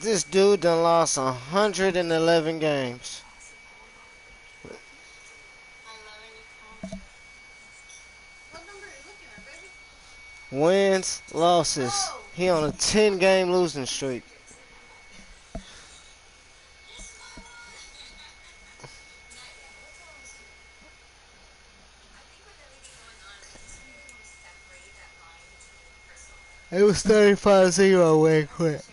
This dude done lost 111 games. Wins, losses. He on a 10-game losing streak. It was 35-0 when he quit.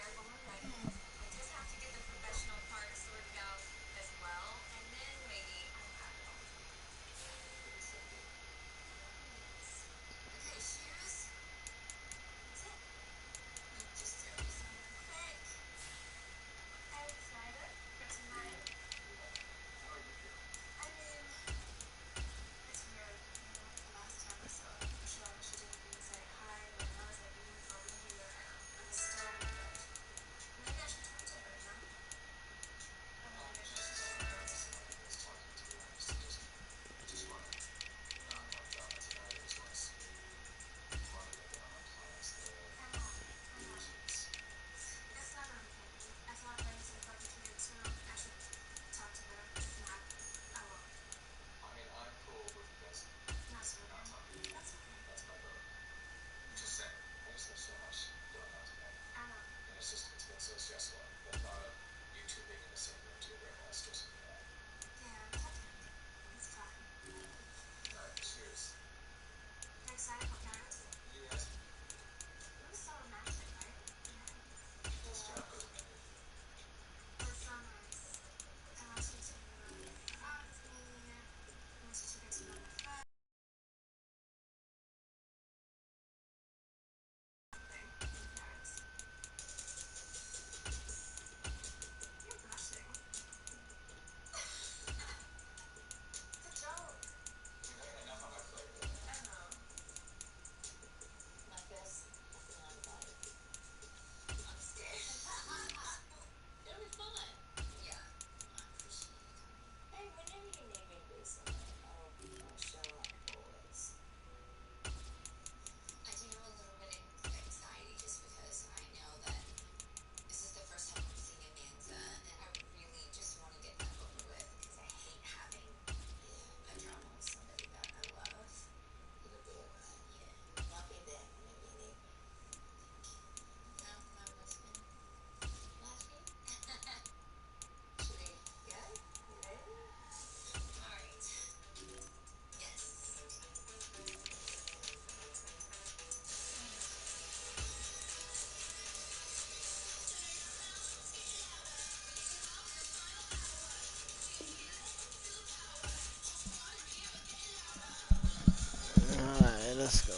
Alright, let's go.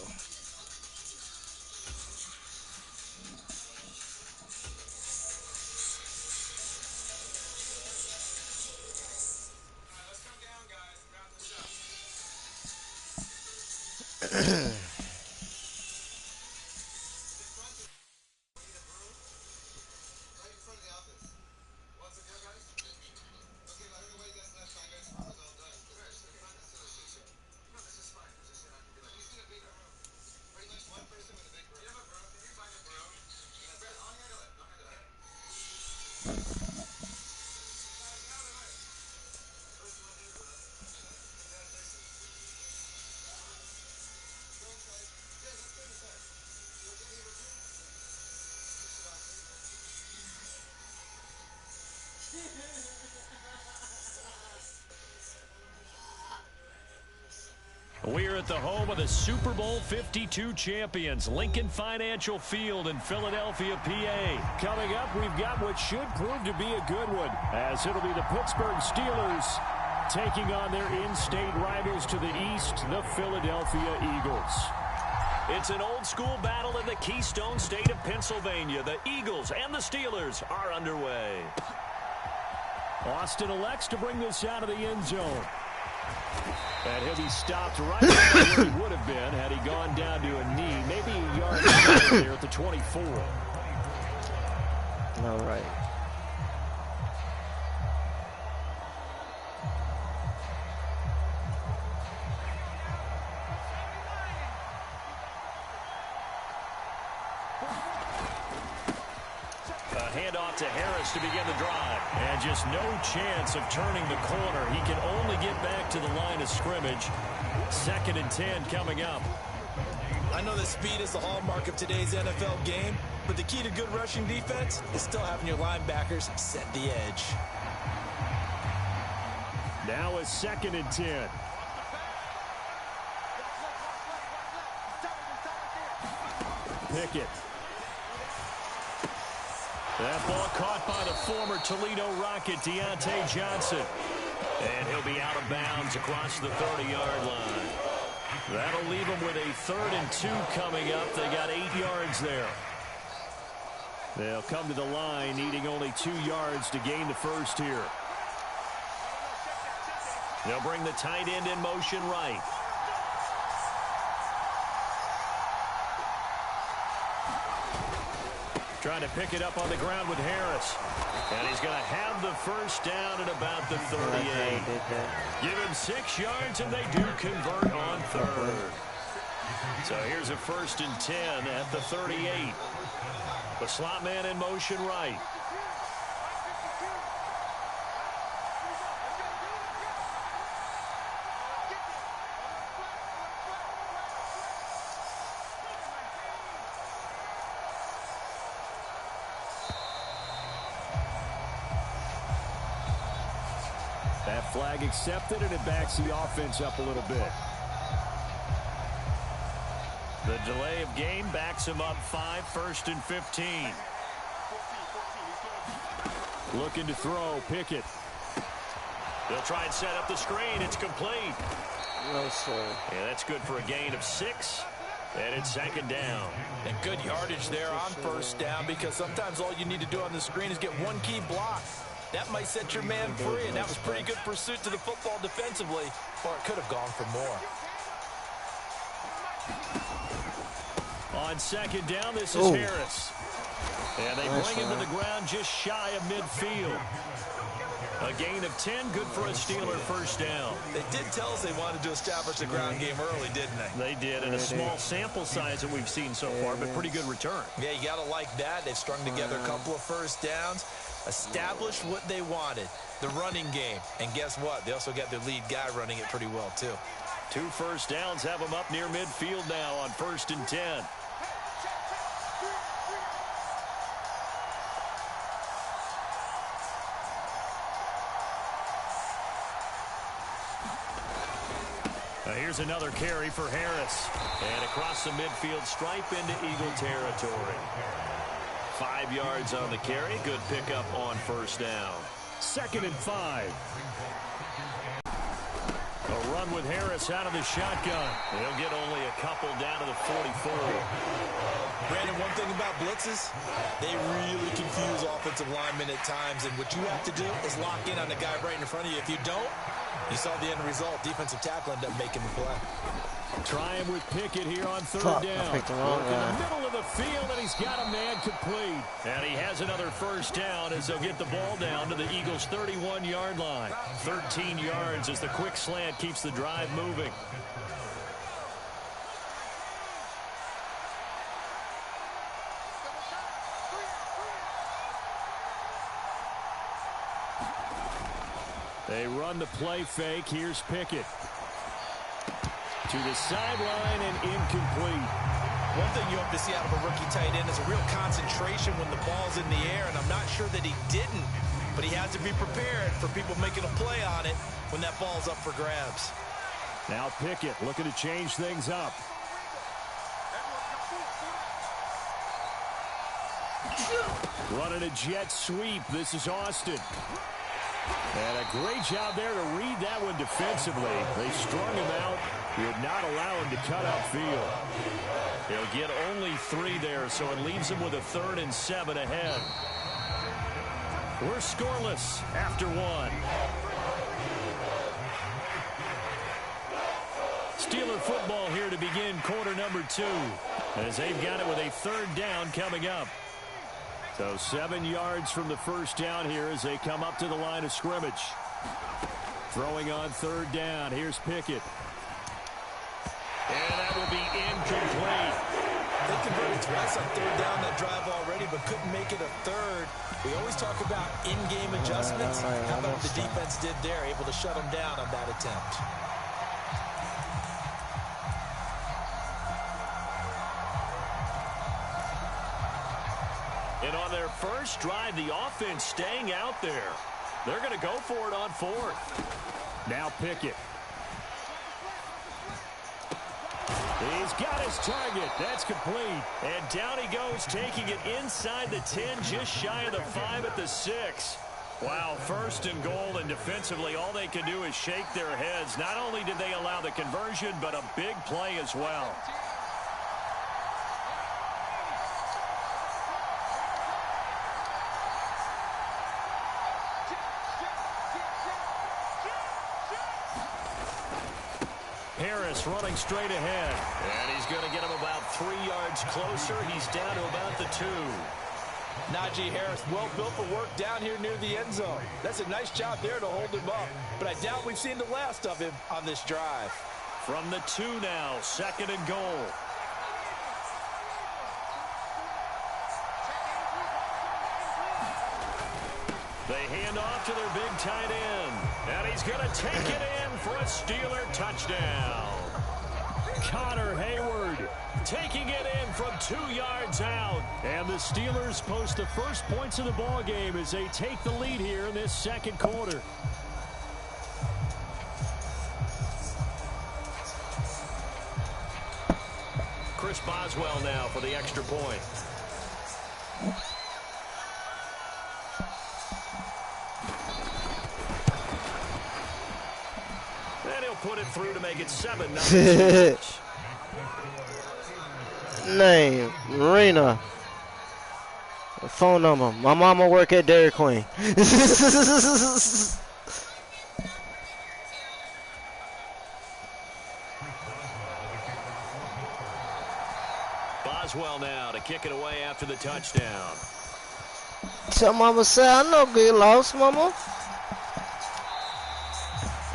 We're at the home of the Super Bowl 52 champions, Lincoln Financial Field in Philadelphia, PA. Coming up, we've got what should prove to be a good one, as it'll be the Pittsburgh Steelers taking on their in-state rivals to the east, the Philadelphia Eagles. It's an old-school battle in the Keystone State of Pennsylvania. The Eagles and the Steelers are underway. Austin elects to bring this out of the end zone. And he'll be stopped right where he would have been had he gone down to a knee. Maybe a yard there at the 24. All right. A handoff to Harris to begin the drive. And just no chance of turning the corner. He can only get back to the line of scrimmage. 2nd and 10 coming up. I know that speed is the hallmark of today's NFL game, but the key to good rushing defense is still having your linebackers set the edge. Now a 2nd and 10. Pickett. That ball caught by the former Toledo Rocket, Deontay Johnson. And he'll be out of bounds across the 30-yard line. That'll leave them with a 3rd and 2 coming up. They got 8 yards there. They'll come to the line needing only 2 yards to gain the first here. They'll bring the tight end in motion right. Trying to pick it up on the ground with Harris. And he's going to have the first down at about the 38. Give him 6 yards, and they do convert on 3rd. So here's a 1st and 10 at the 38. The slot man in motion right. That flag accepted, and it backs the offense up a little bit. The delay of game backs him up 5, 1st and 15. Looking to throw, Pickett. They'll try and set up the screen. It's complete. No, sir. Yeah, that's good for a gain of 6. And it's 2nd down. And good yardage there on 1st down, because sometimes all you need to do on the screen is get one key block. That might set your man free, and that was pretty good pursuit to the football defensively, or it could have gone for more. On 2nd down, this is Harris. And they bring him to the ground just shy of midfield. A gain of 10, good for a Steeler 1st down. They did tell us they wanted to establish the ground game early, didn't they? They did, and a small sample size that we've seen so far, but pretty good return. Yeah, you got to like that. They've strung together a couple of 1st downs, established what they wanted, the running game. And guess what? They also got their lead guy running it pretty well, too. 2 1st downs have them up near midfield now on 1st and 10. Here's another carry for Harris. And across the midfield stripe into Eagle territory. 5 yards on the carry. Good pickup on 1st down. 2nd and 5. A run with Harris out of the shotgun. He'll get only a couple down to the 44. Brandon, one thing about blitzes, they really confuse offensive linemen at times, and what you have to do is lock in on the guy right in front of you. If you don't, you saw the end result. Defensive tackle ended up making the play. Trying with Pickett here on 3rd down. I picked the wrong in guy. the middle of the field, and he's got a man complete. And he has another 1st down as they'll get the ball down to the Eagles' 31-yard line. 13 yards as the quick slant keeps the drive moving. They run the play fake. Here's Pickett. To the sideline and incomplete. One thing you hope to see out of a rookie tight end is a real concentration when the ball's in the air, and I'm not sure that he didn't, but he has to be prepared for people making a play on it when that ball's up for grabs. Now Pickett looking to change things up. Running a jet sweep. This is Austin. And a great job there to read that one defensively. They strung him out. Did not allow him to cut upfield. He'll get only 3 there, so it leaves him with a 3rd and 7 ahead. We're scoreless after 1. Steeler football here to begin quarter number 2, as they've got it with a 3rd down coming up. So 7 yards from the 1st down here as they come up to the line of scrimmage. Throwing on 3rd down. Here's Pickett. And that will be incomplete. They converted twice on third down that drive already, but couldn't make it a third. We always talk about in-game adjustments. How about what the defense did there, able to shut them down on that attempt. And on their first drive, the offense staying out there. They're going to go for it on fourth. Now Pickett. He's got his target. That's complete. And down he goes, taking it inside the 10, just shy of the 5 at the 6. Wow, first and goal, and defensively, all they can do is shake their heads. Not only did they allow the conversion, but a big play as well. Harris running straight ahead. And he's going to get him about 3 yards closer. He's down to about the 2. Najee Harris, well built for work down here near the end zone. That's a nice job there to hold him up. But I doubt we've seen the last of him on this drive. From the 2 now, second and goal. They hand off to their big tight end. And he's going to take it in for a Steeler touchdown. Connor Hayward taking it in from 2 yards out. And the Steelers post the first points of the ball game as they take the lead here in this second quarter. Chris Boswell now for the extra point. And he'll put it through to make it 7-0. Name, Marina. Phone number. My mama work at Dairy Queen. Boswell now to kick it away after the touchdown. Tell mama say I know good loss, mama.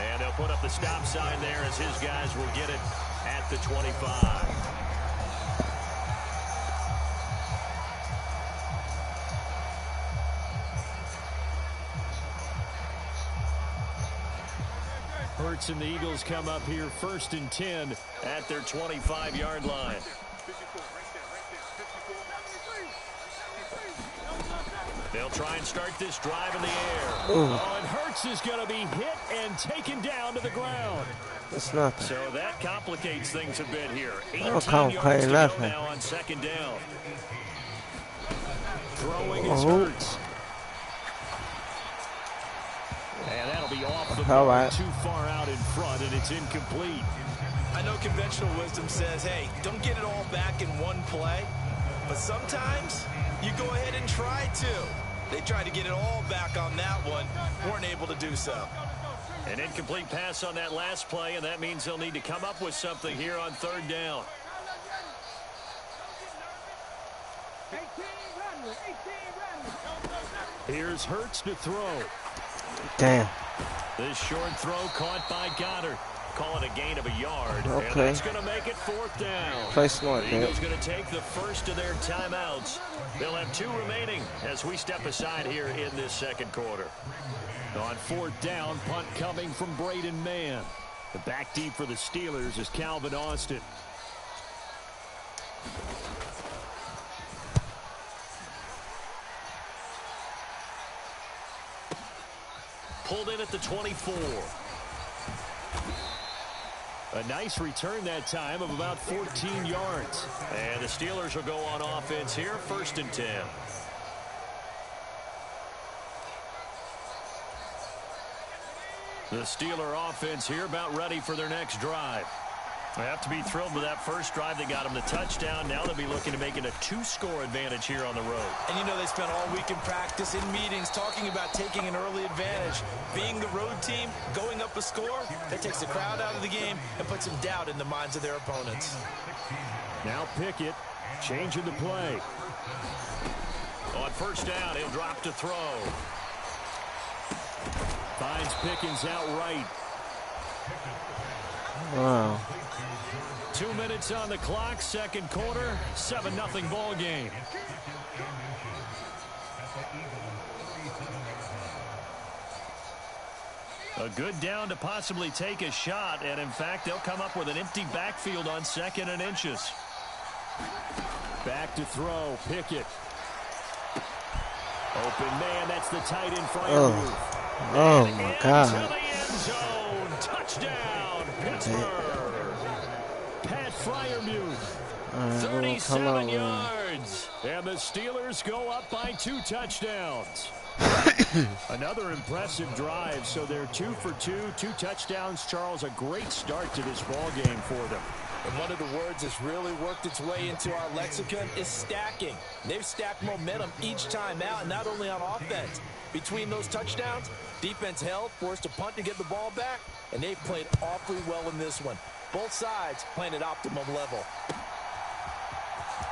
And they'll put up the stop sign there as his guys will get it at the 25. Hurts and the Eagles come up here first and 10 at their 25-yard line. They'll try and start this drive in the air. Oh, and Hurts is going to be hit and taken down to the ground. It's nothing. So that complicates things a bit here. 18 Don't yards complicate to nothing. go now on second down. Throwing is Hurts. And that'll be off the board, too far out in front, and it's incomplete. I know conventional wisdom says, hey, don't get it all back in one play. But sometimes you go ahead and try to. They tried to get it all back on that one. Weren't able to do so. An incomplete pass on that last play, and that means they'll need to come up with something here on third down. Here's Hurts to throw. Damn. This short throw caught by Goddard. Call it a gain of a yard. Okay. And that's going to make it fourth down. Play smart, The Eagles going to take the first of their timeouts. They'll have 2 remaining as we step aside here in this second quarter. On fourth down, punt coming from Braden Mann. The back deep for the Steelers is Calvin Austin. Pulled in at the 24. A nice return that time of about 14 yards. And the Steelers will go on offense here, first and 10. The Steeler offense here about ready for their next drive. They have to be thrilled with that first drive. They got them the touchdown. Now they'll be looking to make it a 2-score advantage here on the road. And you know they spent all week in practice, in meetings, talking about taking an early advantage. Being the road team, going up a score, that takes the crowd out of the game and puts some doubt in the minds of their opponents. Now Pickett changing the play. On first down, he'll drop to throw. Finds Pickens out right. Wow. 2 minutes on the clock, second quarter, 7-0 ball game. A good down to possibly take a shot, and in fact, they'll come up with an empty backfield on 2nd and inches. Back to throw, Pickett. Open man, that's the tight end fire move. Oh my God. To the end zone. Touchdown, Pittsburgh. Pat Fryermuth. 37 yards. And the Steelers go up by 2 touchdowns. Another impressive drive, so they're 2 for 2, 2 touchdowns. Charles, a great start to this ball game for them. And one of the words that's really worked its way into our lexicon is stacking. They've stacked momentum each time out, and not only on offense. Between those touchdowns, defense held, forced a punt to get the ball back, and they played awfully well in this one. Both sides playing at optimum level.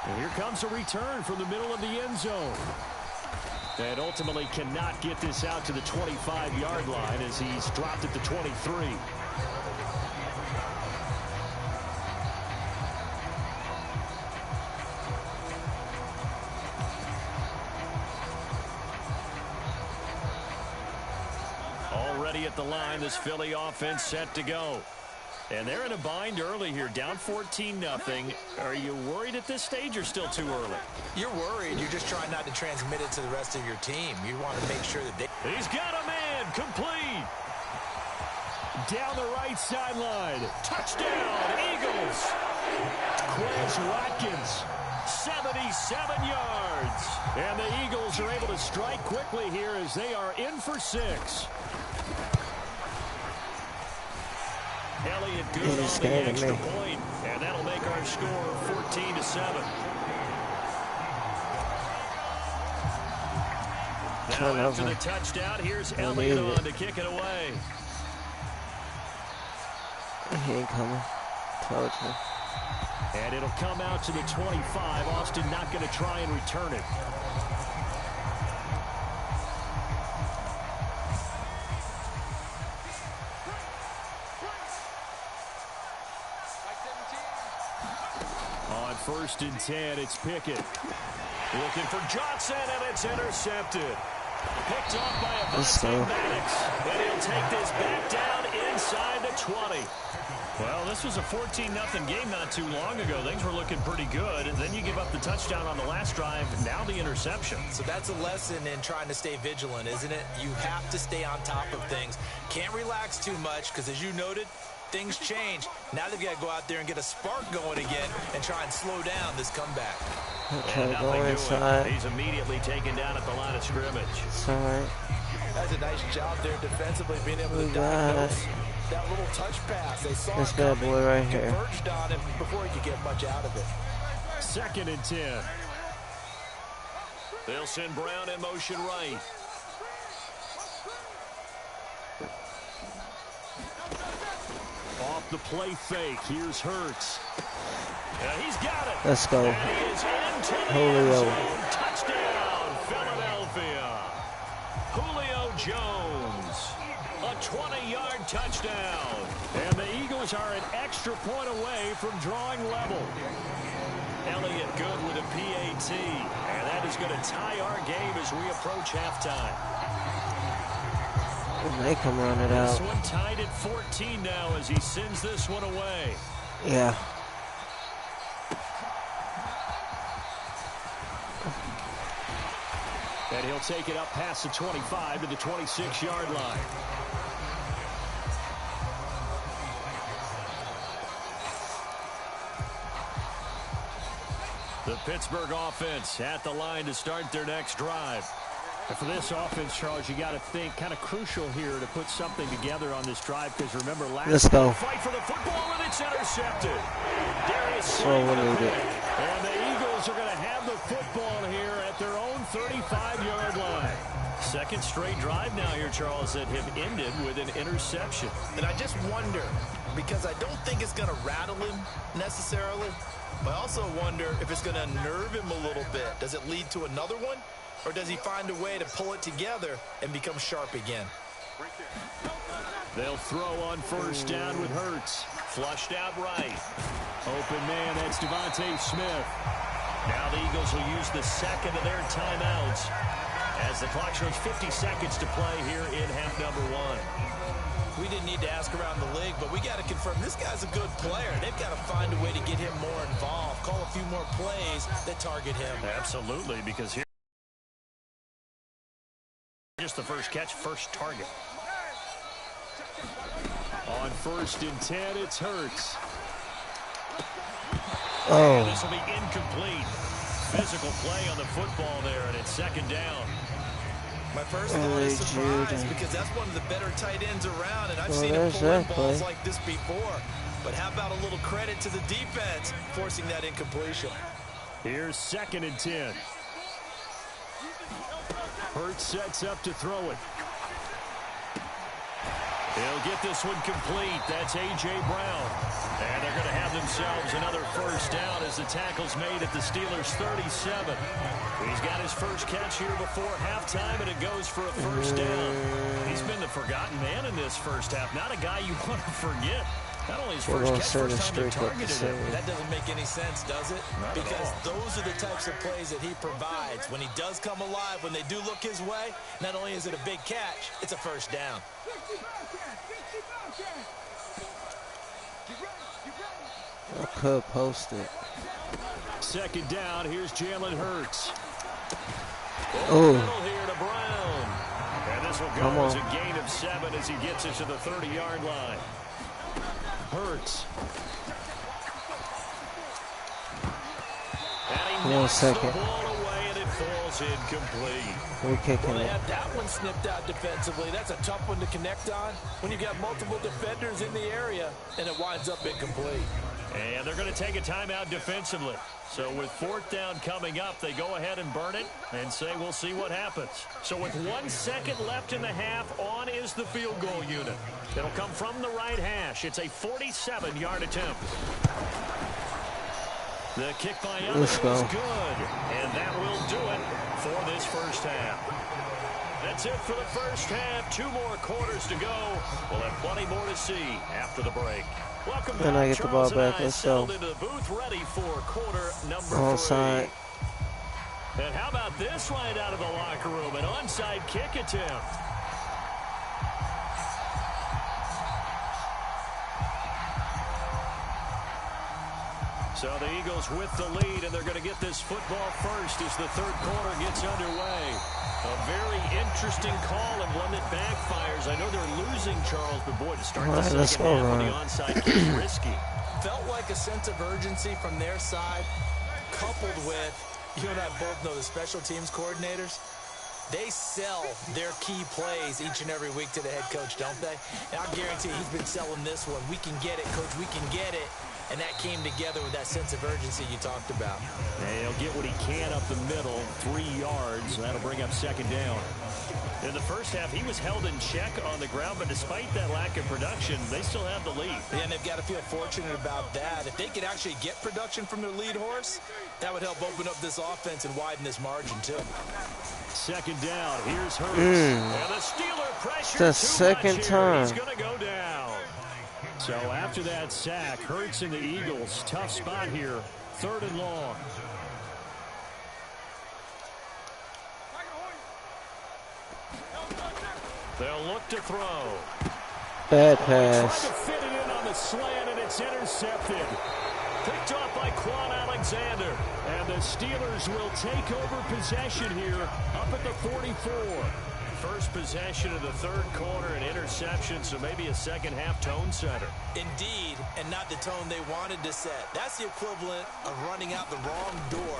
And here comes a return from the middle of the end zone. And ultimately cannot get this out to the 25-yard line as he's dropped at the 23. Already at the line, this Philly offense set to go. And they're in a bind early here, down 14-0. Are you worried at this stage or still too early? You're worried. You're just trying not to transmit it to the rest of your team. You want to make sure that they... He's got a man, complete. Down the right sideline. Touchdown, Eagles. Quez Watkins, 77 yards. And the Eagles are able to strike quickly here as they are in for 6. Elliott good on the extra point, and that'll make our score 14-7. Now after the touchdown, here's Elliott on to kick it away. He ain't coming. Told you. And it'll come out to the 25. Austin not going to try and return it. On 1st and 10, it's Pickett. Looking for Johnson, and it's intercepted. Picked off by Avonte Maddox. And he'll take this back down inside the 20. Well, this was a 14-0 game not too long ago. Things were looking pretty good. And then you give up the touchdown on the last drive. Now the interception. So that's a lesson in trying to stay vigilant, isn't it? You have to stay on top of things. Can't relax too much because, as you noted, things change. Now they've got to go out there and get a spark going again and try and slow down this comeback. Okay, go inside. He's immediately taken down at the line of scrimmage. Sorry. That's a nice job there defensively, being able to diagnose that little touch pass. They saw this bad boy right here. Converged on him before he could get much out of it. 2nd and 10. They'll send Brown in motion right. Off the play fake. Here's Hurts. He's got it. Let's go. And he is into the Julio. end zone. Touchdown, Philadelphia. Julio Jones. A 20-yard touchdown. And the Eagles are an extra point away from drawing level. Elliott good with a PAT. And that is going to tie our game as we approach halftime. They come run it out. This one tied at 14 now as he sends this one away. Yeah. And he'll take it up past the 25 to the 26-yard line. The Pittsburgh offense at the line to start their next drive. And for this offense, Charles, you got to think kind of crucial here to put something together on this drive because remember last time, fight for the football and it's intercepted. Darius Slay with a pick. And the Eagles are going to have the football here at their own 35-yard line. Second straight drive now here, Charles, that have ended with an interception. And I just wonder, because I don't think it's going to rattle him necessarily, but I also wonder if it's going to unnerve him a little bit. Does it lead to another one? Or does he find a way to pull it together and become sharp again? They'll throw on first down with Hurts. Flushed out right. Open man, that's Devontae Smith. Now the Eagles will use the second of their timeouts as the clock shows 50 seconds to play here in half number 1. We didn't need to ask around the league, but we got to confirm this guy's a good player. They've got to find a way to get him more involved, call a few more plays that target him. Absolutely, because here just the first catch, first target. On 1st and 10, it's Hurts. Oh. This will be incomplete. Physical play on the football there, and it's 2nd down. My first thought is surprise because that's one of the better tight ends around, and I've seen him pull in balls like this before. But how about a little credit to the defense forcing that incompletion? Here's 2nd and 10. Hurts sets up to throw it. He'll get this one complete. That's A.J. Brown. And they're going to have themselves another first down as the tackle's made at the Steelers' 37. He's got his first catch here before halftime, and it goes for a first down. He's been the forgotten man in this first half. Not a guy you want to forget. Not only his first catch, first time they targeted him. That doesn't make any sense, does it? Because those are the types of plays that he provides. When he does come alive, when they do look his way, not only is it a big catch, it's a first down. I could post it. 2nd down. Here's Jalen Hurts. Oh. Here to Brown. And this will go as a gain of 7 as he gets it to the 30-yard line. Hurts. And he knocks the ball away, and it falls incomplete. We're kicking They it. have that one snipped out defensively. That's a tough one to connect on when you've got multiple defenders in the area, and it winds up incomplete. And they're going to take a timeout defensively. So with 4th down coming up, they go ahead and burn it and say we'll see what happens. So with 1 second left in the half, on is the field goal unit. It'll come from the right hash. It's a 47-yard attempt. The kick by Elliott is good. And that will do it for this first half. That's it for the first half. 2 more quarters to go. We'll have plenty more to see after the break. Welcome back. And I get the ball back. Let's go. Into the booth, ready for quarter number 3. Onside. And how about this right out of the locker room? An onside kick attempt. So the Eagles with the lead, and they're going to get this football first as the 3rd quarter gets underway. A very interesting call and one that backfires. I know they're losing, Charles, but boy, to start the second half on the onside kick is risky. Felt like a sense of urgency from their side, coupled with, you and I both know the special teams coordinators. They sell their key plays each and every week to the head coach, don't they? And I guarantee he's been selling this one. We can get it, coach, we can get it. And that came together with that sense of urgency you talked about. And he'll get what he can up the middle, 3 yards. That'll bring up 2nd down. In the first half, he was held in check on the ground, but despite that lack of production, they still have the lead. Yeah, and they've got to feel fortunate about that. If they could actually get production from their lead horse, that would help open up this offense and widen this margin, too. 2nd down. Here's Hurts. And the Steeler pressure. The second time. He's going to go down. So after that sack, Hurts and the Eagles, tough spot here, 3rd and long. They'll look to throw. Bad pass. Trying to fit it in on the slant, and it's intercepted. Picked off by Quan Alexander. And the Steelers will take over possession here up at the 44. First possession of the 3rd quarter, an interception, so maybe a second half tone setter. Indeed, and not the tone they wanted to set. That's the equivalent of running out the wrong door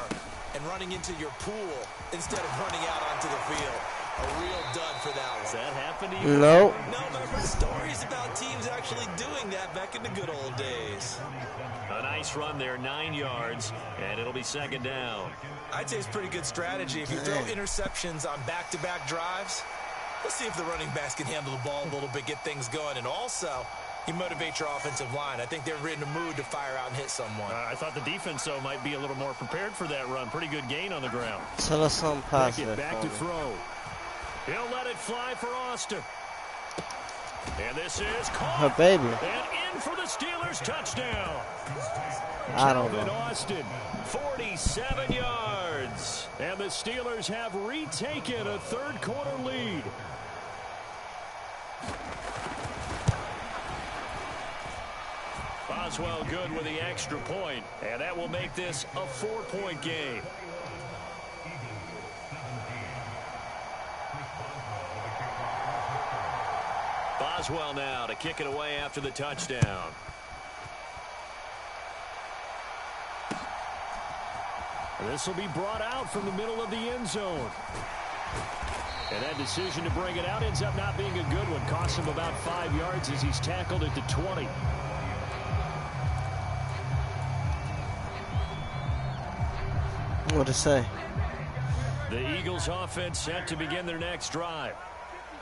and running into your pool instead of running out onto the field. A real dud for that one. Does that happen to you? No. No, but I've heard stories about teams actually doing that back in the good old days. A nice run there, 9 yards, and it'll be 2nd down. I'd say it's pretty good strategy. If you throw interceptions on back-to-back drives, let's see if the running backs can handle the ball a little bit, get things going. And also, you motivate your offensive line. I think they're in a mood to fire out and hit someone. I thought the defense, though, might be a little more prepared for that run. Pretty good gain on the ground. Tell us something positive. Back to throw. He'll let it fly for Austin. And this is Her caught. baby. And in for the Steelers touchdown. I don't Calvin know. Austin, 47 yards. And the Steelers have retaken a third-quarter lead. Boswell good with the extra point, and that will make this a 4-point game. Boswell now to kick it away after the touchdown. This will be brought out from the middle of the end zone. And that decision to bring it out ends up not being a good one. Costs him about 5 yards as he's tackled at the 20. What to say? The Eagles offense set to begin their next drive.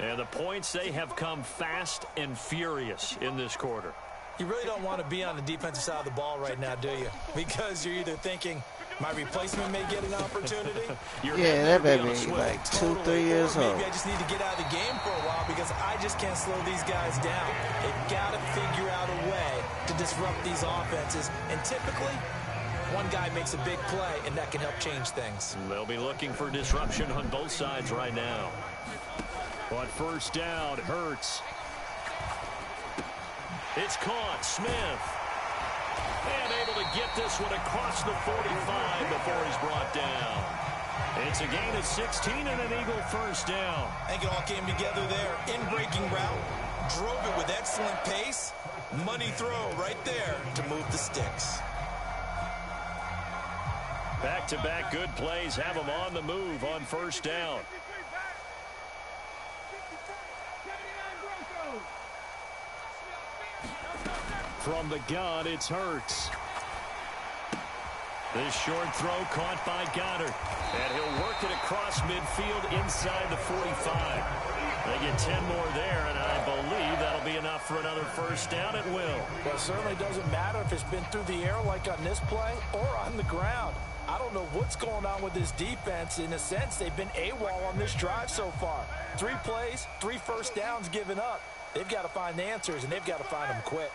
And the points, they have come fast and furious in this quarter. You really don't want to be on the defensive side of the ball right now, do you? Because you're either thinking, my replacement may get an opportunity. Yeah, that baby like 2-3 years old. Maybe I just need to get out of the game for a while because I just can't slow these guys down. They've got to figure out a way to disrupt these offenses. And typically, one guy makes a big play, and that can help change things. They'll be looking for disruption on both sides right now. But first down, Hurts. It's caught. Smith. And able to get this one across the 45 before he's brought down. It's a gain of 16 and an Eagle first down. I think it all came together there. In-breaking route. Drove it with excellent pace. Money throw right there to move the sticks. Back-to-back good plays have him on the move on first down. From the gun, it's Hurts. This short throw caught by Goddard. And he'll work it across midfield inside the 45. They get 10 more there, and I believe that'll be enough for another first down at will. Well, it certainly doesn't matter if it's been through the air like on this play or on the ground. I don't know what's going on with this defense. In a sense, they've been AWOL on this drive so far. 3 plays, 3 first downs given up. They've got to find the answers, and they've got to find them quick.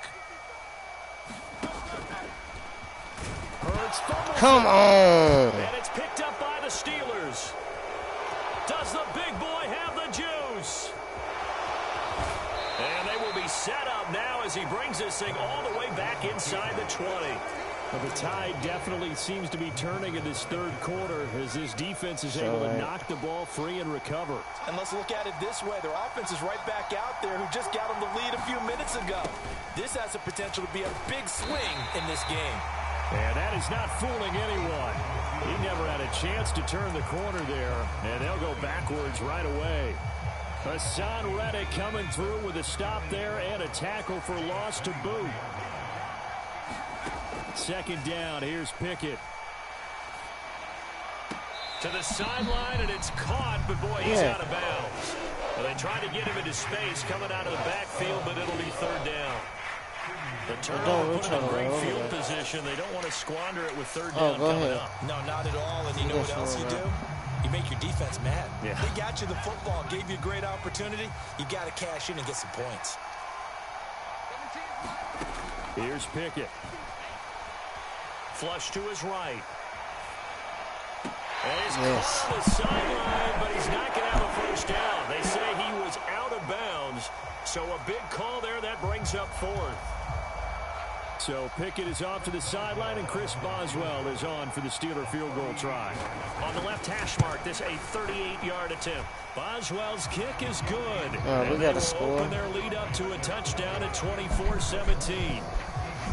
Come on. And it's picked up by the Steelers. Does the big boy have the juice? And they will be set up now as he brings this thing all the way back inside the 20. Well, the tide definitely seems to be turning in this third quarter as this defense is able to knock the ball free and recover. And let's look at it this way. Their offense is right back out there who just got them the lead a few minutes ago. This has the potential to be a big swing in this game. And that is not fooling anyone. He never had a chance to turn the corner there, and they'll go backwards right away. Hassan Reddick coming through with a stop there and a tackle for loss to boot. Second down, here's Pickett. To the sideline, and it's caught, but boy, he's out of bounds. Well, they tried to get him into space coming out of the backfield, but it'll be third down. The turnover put him in great field position. They don't want to squander it with third down coming up. No, not at all. And you know what else you do? You make your defense mad. Yeah. They got you the football, gave you a great opportunity. You got to cash in and get some points. Here's Pickett. Flush to his right. And he's caught on the sideline, but he's not going to have a first down. They say he was out of bounds. So a big call there that brings up fourth. So Pickett is off to the sideline, and Chris Boswell is on for the Steeler field goal try. On the left hash mark, this a 38-yard attempt. Boswell's kick is good. We got to score. Open their lead up to a touchdown at 24-17.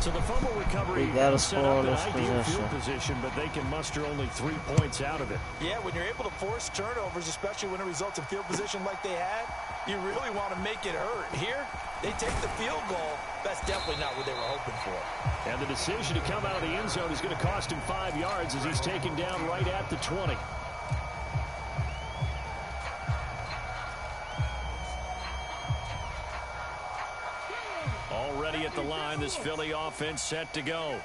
So the fumble recovery We gotta set score up on an this ideal possession. field position, but they can muster only 3 points out of it. Yeah, when you're able to force turnovers, especially when it results in field position like they had, you really want to make it hurt. Here, they take the field goal. That's definitely not what they were hoping for. And the decision to come out of the end zone is going to cost him 5 yards as he's taken down right at the 20. Already at the line, this Philly offense set to go.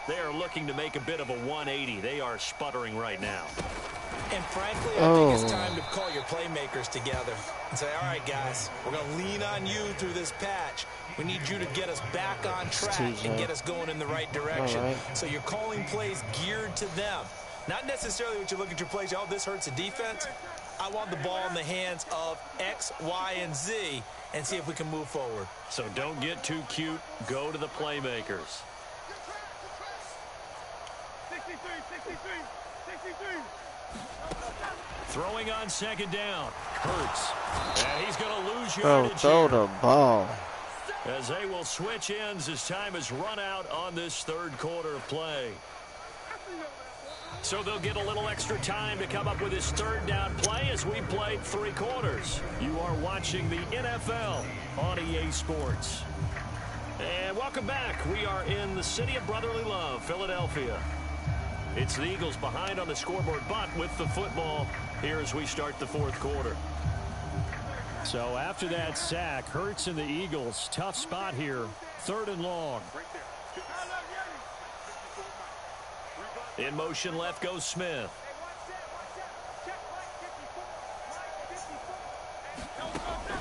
They are looking to make a bit of a 180. They are sputtering right now. And frankly, I think it's time to call your playmakers together and say, all right, guys, we're going to lean on you through this patch. We need you to get us back on track and get us going in the right direction. Right. So you're calling plays geared to them. Not necessarily what you look at your plays, oh, this hurts the defense. I want the ball in the hands of X, Y, and Z and see if we can move forward. So don't get too cute. Go to the playmakers. 63. Throwing on second down. Hurts. And he's going to lose Oh, yardage throw here. the ball. As they will switch ends as time has run out on this third quarter of play. So they'll get a little extra time to come up with his third down play as we played 3 quarters. You are watching the NFL on EA Sports. And welcome back. We are in the city of brotherly love, Philadelphia. It's the Eagles behind on the scoreboard, but with the football here as we start the fourth quarter. So after that sack, Hurts and the Eagles, tough spot here, 3rd and long. In motion left goes Smith.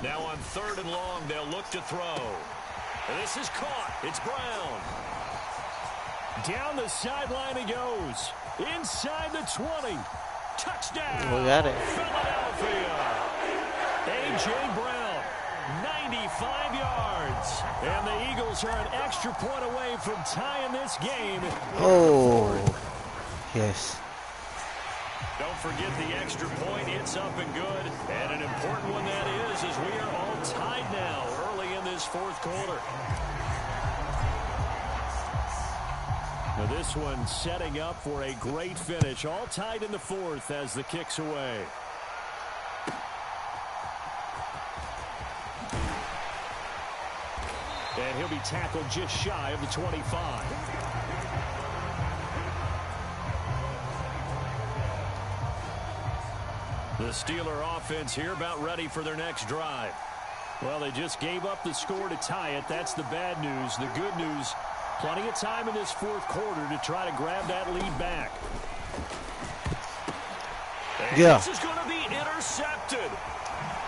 Now on 3rd and long, they'll look to throw. And this is caught. It's Brown. Down the sideline he goes. Inside the 20. Touchdown. We got it. Philadelphia. A.J. Brown, 95 yards. And the Eagles are an extra point away from tying this game. Oh, yes. Don't forget the extra point. It's up and good. And an important one that is, as we are all tied now early in this fourth quarter. Now this one setting up for a great finish. All tied in the fourth as the kick's away. And he'll be tackled just shy of the 25. The Steeler offense here about ready for their next drive. Well, they just gave up the score to tie it. That's the bad news. The good news, plenty of time in this fourth quarter to try to grab that lead back. And this is going to be intercepted.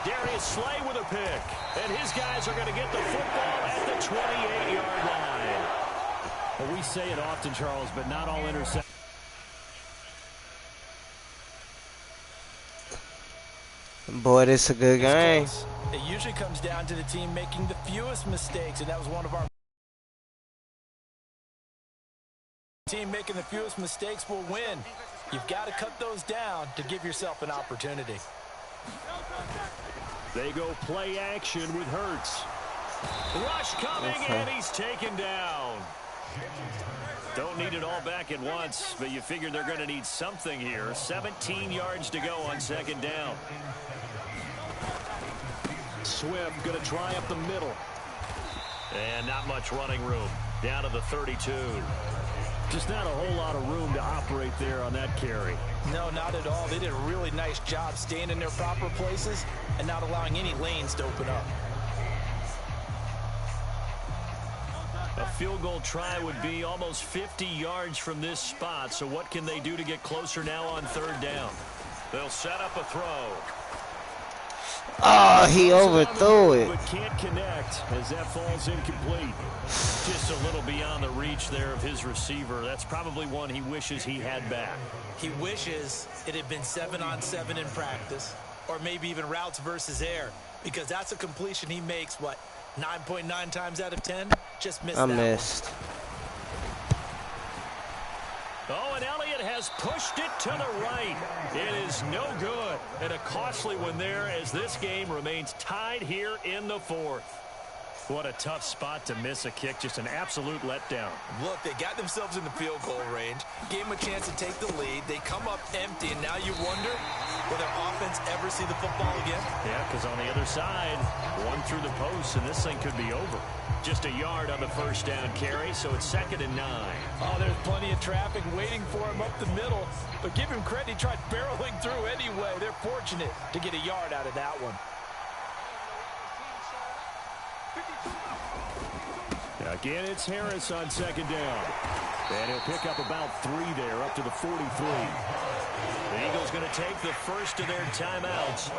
Darius Slay with a pick. And his guys are going to get the football at the 28-yard line. Well, we say it often, Charles, but not all interceptions. Boy, this is a good game. It usually comes down to the team making the fewest mistakes, and that was one of our team making the fewest mistakes will win. You've got to cut those down to give yourself an opportunity. They go play action with Hurts. Rush coming, and he's taken down. Don't need it all back at once, but you figure they're going to need something here. 17 yards to go on second down. Swift going to try up the middle. And not much running room. Down to the 32. Just not a whole lot of room to operate there on that carry. No, not at all. They did a really nice job staying in their proper places and not allowing any lanes to open up. A field goal try would be almost 50 yards from this spot. So what can they do to get closer now on third down? They'll set up a throw. Oh, he overthrew it. But can't connect as that falls incomplete. Just a little beyond the reach there of his receiver. That's probably one he wishes he had back. He wishes it had been 7-on-7 in practice, or maybe even routes versus air, because that's a completion he makes, what, 9.9 times out of 10? Just missed that one. Oh, and Elliott has pushed it to the right. It is no good. And a costly one there as this game remains tied here in the fourth. What a tough spot to miss a kick. Just an absolute letdown. Look, they got themselves in the field goal range, gave them a chance to take the lead. They come up empty, and now you wonder, will their offense ever see the football again? Yeah, because on the other side, one through the post, and this thing could be over. Just a yard on the first down carry, so it's 2nd and 9. Oh, there's plenty of traffic waiting for him up the middle. But give him credit, he tried barreling through anyway. They're fortunate to get a yard out of that one. Again, it's Harris on second down. And he'll pick up about 3 there, up to the 43. The Eagles going to take the first of their timeouts.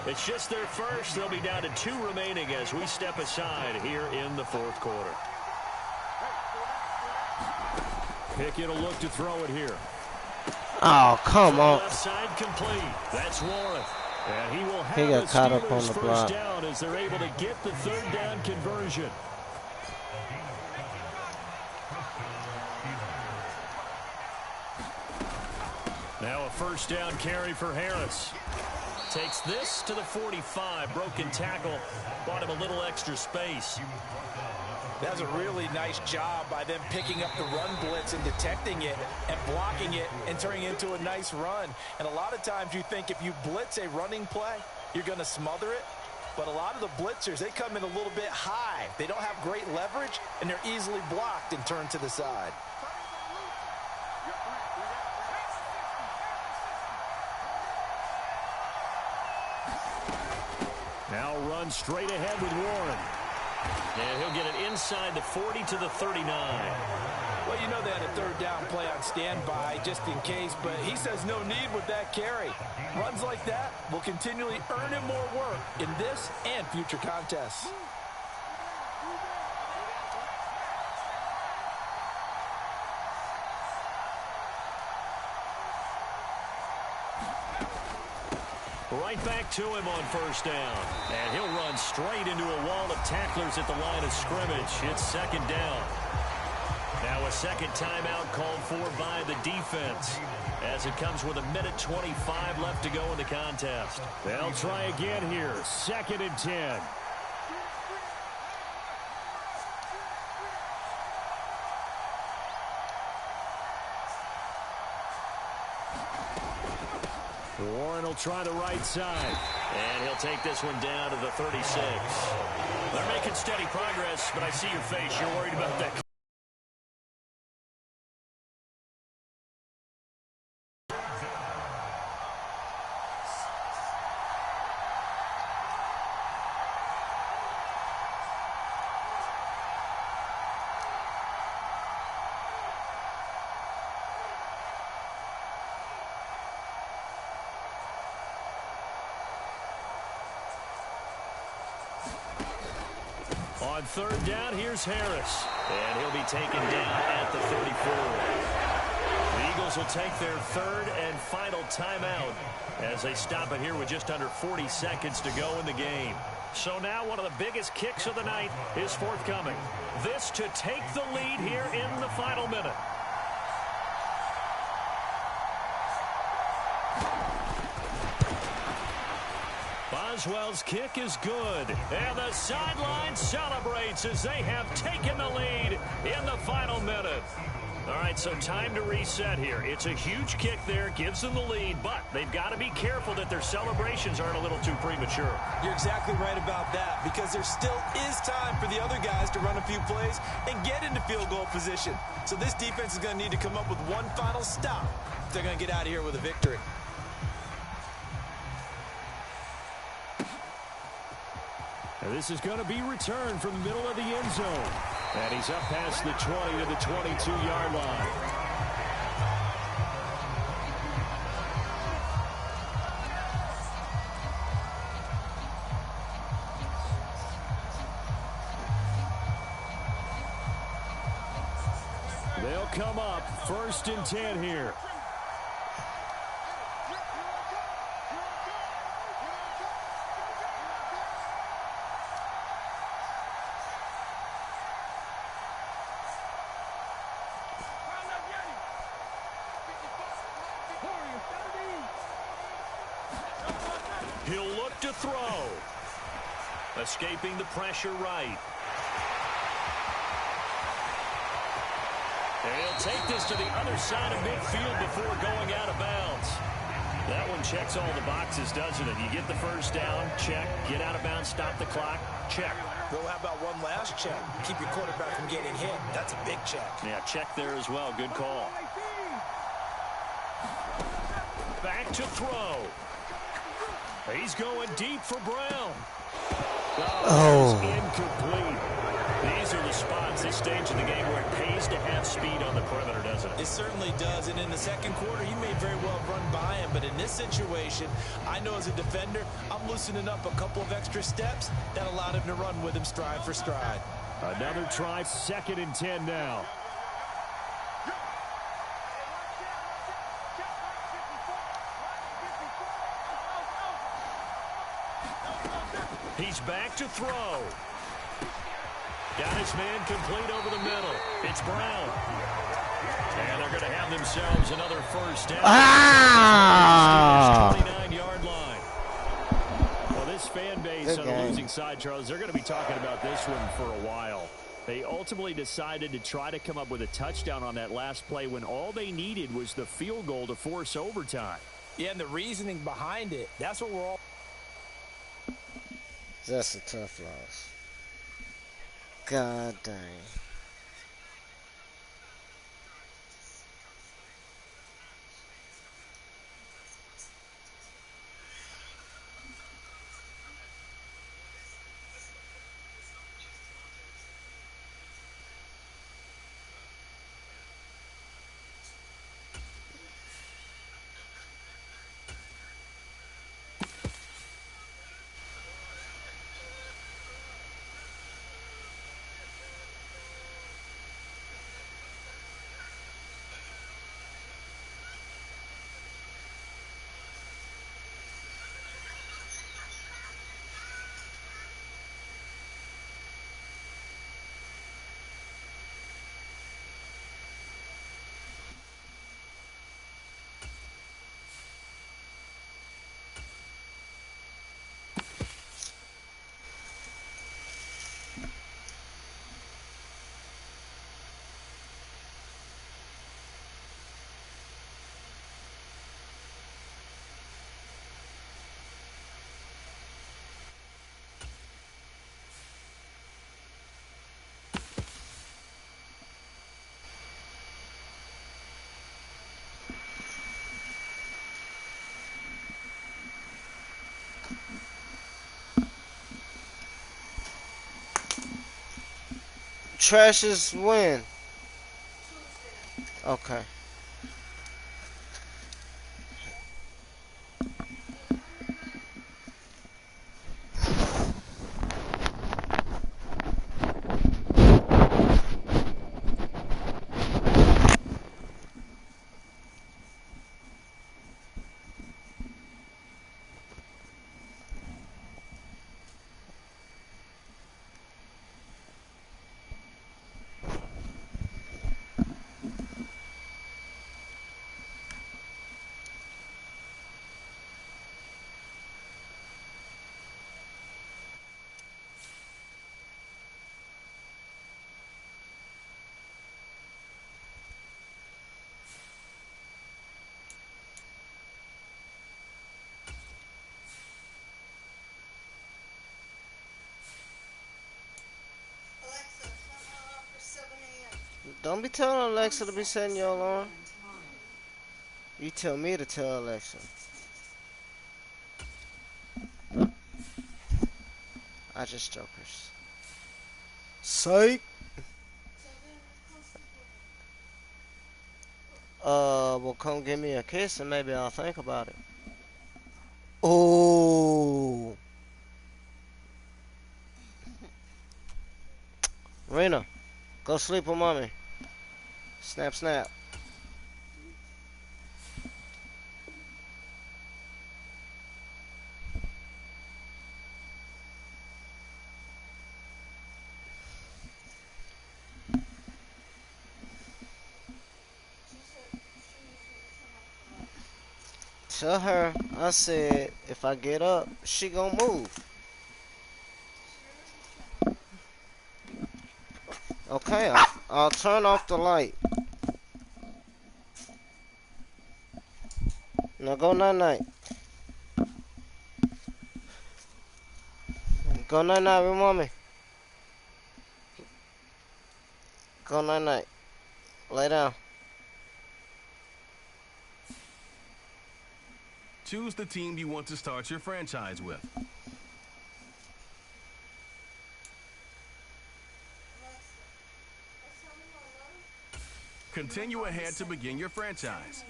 It's just their first. They'll be down to 2 remaining as we step aside here in the fourth quarter. Pickett will look to throw it here. Oh, come on. Left side complete. That's Warren. And he will have He got the caught up Steelers' on the first block. down as they're able to get the third down conversion. Now a first down carry for Harris. Takes this to the 45. Broken tackle. Bought him a little extra space. That's a really nice job by them picking up the run blitz and detecting it and blocking it and turning it into a nice run. And a lot of times you think if you blitz a running play, you're going to smother it. But a lot of the blitzers, they come in a little bit high. They don't have great leverage, and they're easily blocked and turned to the side. Now run straight ahead with Warren. And he'll get it inside the 40 to the 39. Well, you know they had a third down play on standby just in case, but he says no need with that carry. Runs like that will continually earn him more work in this and future contests. Right back to him on first down. And he'll run straight into a wall of tacklers at the line of scrimmage. It's second down. Now a second timeout called for by the defense as it comes with 1:25 left to go in the contest. They'll try again here. 2nd and 10. Warren will try the right side. And he'll take this one down to the 36. They're making steady progress, but I see your face. You're worried about that. On third down, here's Harris. And he'll be taken down at the 34. The Eagles will take their third and final timeout as they stop it here with just under 40 seconds to go in the game. So now one of the biggest kicks of the night is forthcoming. This to take the lead here in the final minute. Boswell's kick is good. And the sideline celebrates as they have taken the lead in the final minute. All right, so time to reset here. It's a huge kick there, gives them the lead, but they've got to be careful that their celebrations aren't a little too premature. You're exactly right about that because there still is time for the other guys to run a few plays and get into field goal position. So this defense is going to need to come up with one final stop if they're going to get out of here with a victory. This is going to be returned from the middle of the end zone. And he's up past the 20 to the 22-yard line. They'll come up 1st and 10 here. He'll look to throw. Escaping the pressure right. And he'll take this to the other side of midfield before going out of bounds. That one checks all the boxes, doesn't it? You get the first down, check. Get out of bounds, stop the clock, check. Well, how about one last check? Keep your quarterback from getting hit. That's a big check. Yeah, check there as well. Good call. Back to throw. He's going deep for Brown. Oh. Incomplete. These are the spots, this stage of the game, where it pays to have speed on the perimeter, doesn't it? It certainly does, and in the second quarter, he may very well run by him, but in this situation, I know as a defender, I'm loosening up a couple of extra steps that allowed him to run with him stride for stride. Another try, 2nd and 10 now. He's back to throw. Got his man complete over the middle. It's Brown. And they're going to have themselves another first down. Ah! 29-yard line. Well, this fan base on the losing side, Charles, they're going to be talking about this one for a while. They ultimately decided to try to come up with a touchdown on that last play when all they needed was the field goal to force overtime. Yeah, and the reasoning behind it, that's what we're all... That's a tough loss. God dang. Trash's win. Okay. Don't be telling Alexa to be setting your alarm. You tell me to tell Alexa. I just jokers. Psych. Well, come give me a kiss and maybe I'll think about it. Oh. Rena, go sleep with mommy. Snap, snap. Tell her I said if I get up, she gonna move. Okay, I'll turn off the light. Now go night-night. Go night-night with mommy. Go night-night. Lay down. Choose the team you want to start your franchise with. continue ahead to begin your franchise.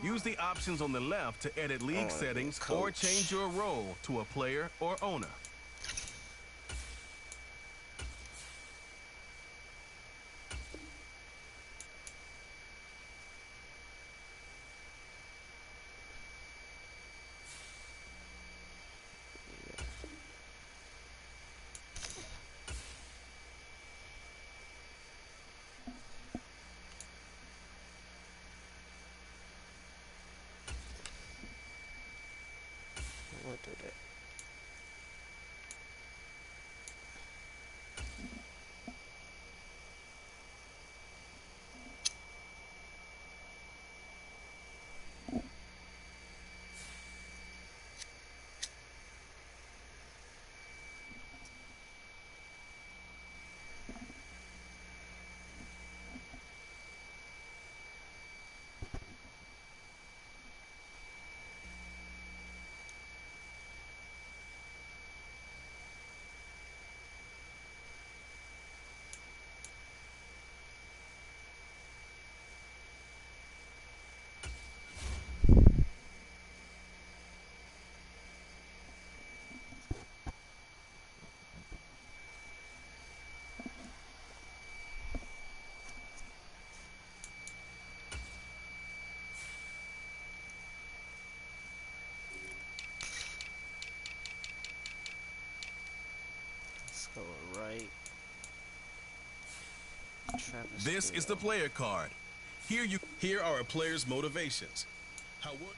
Use the options on the left to edit league settings or coach. change your role to a player or owner. We'll do that. Let's go right. Travis This is the Steele. player card. Here are a player's motivations. How would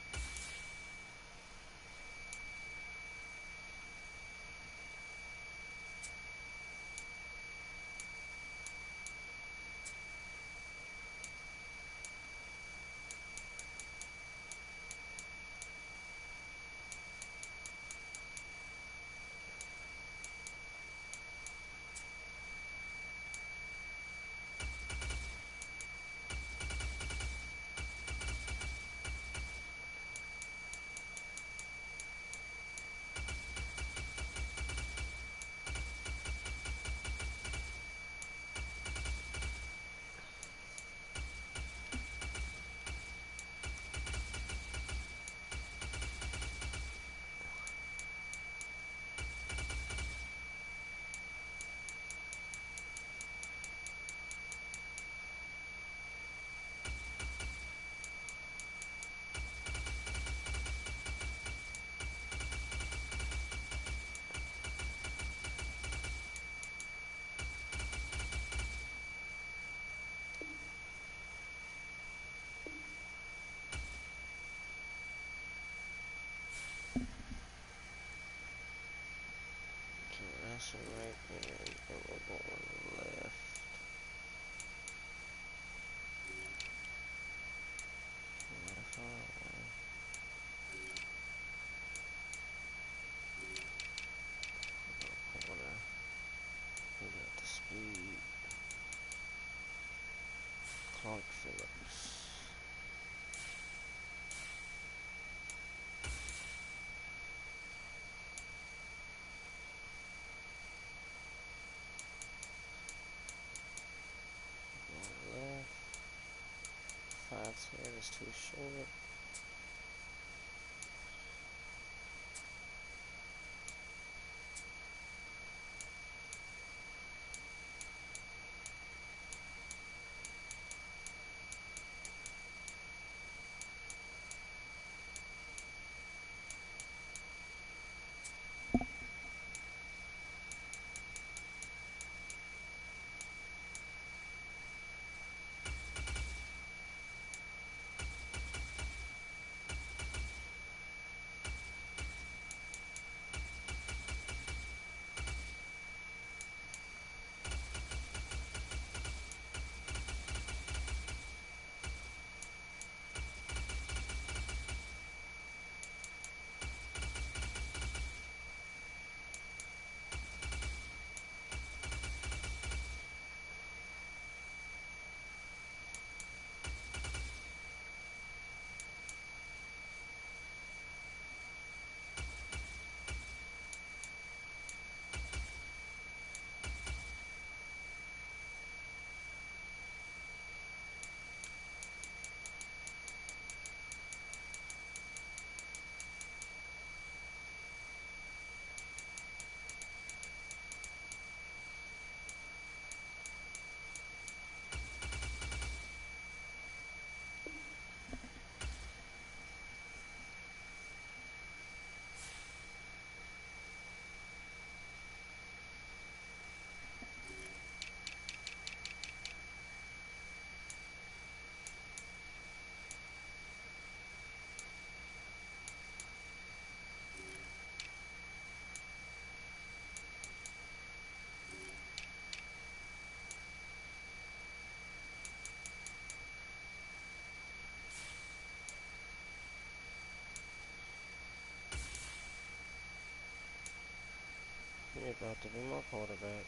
That's right there. And we'll go on the left. Left arm. Corner. We got the speed. Clark Phillips. Go left. 5'10" is too short. Drake about to be my quarterback.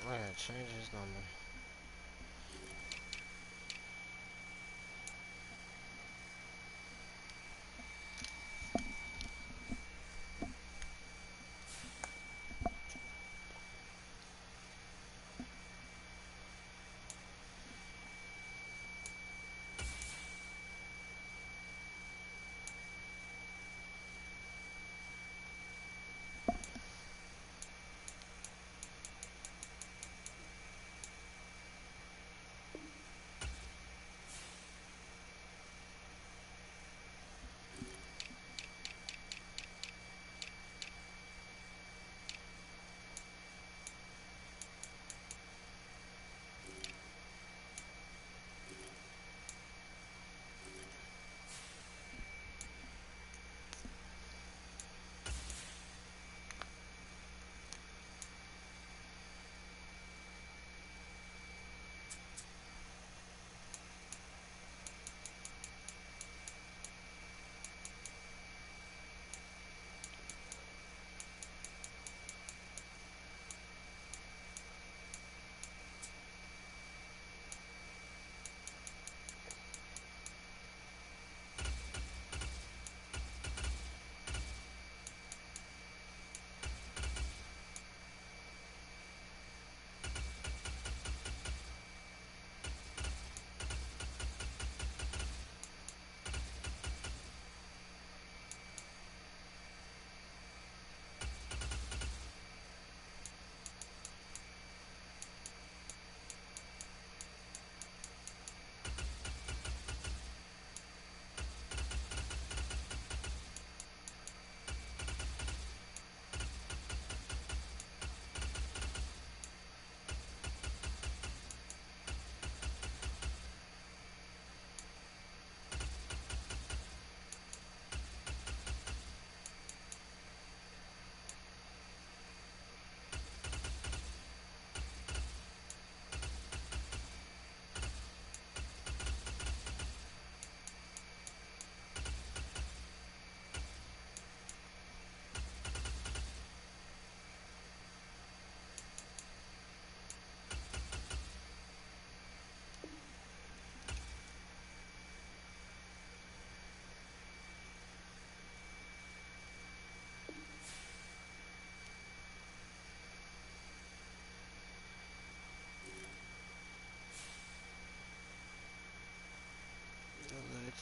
I gotta change his number.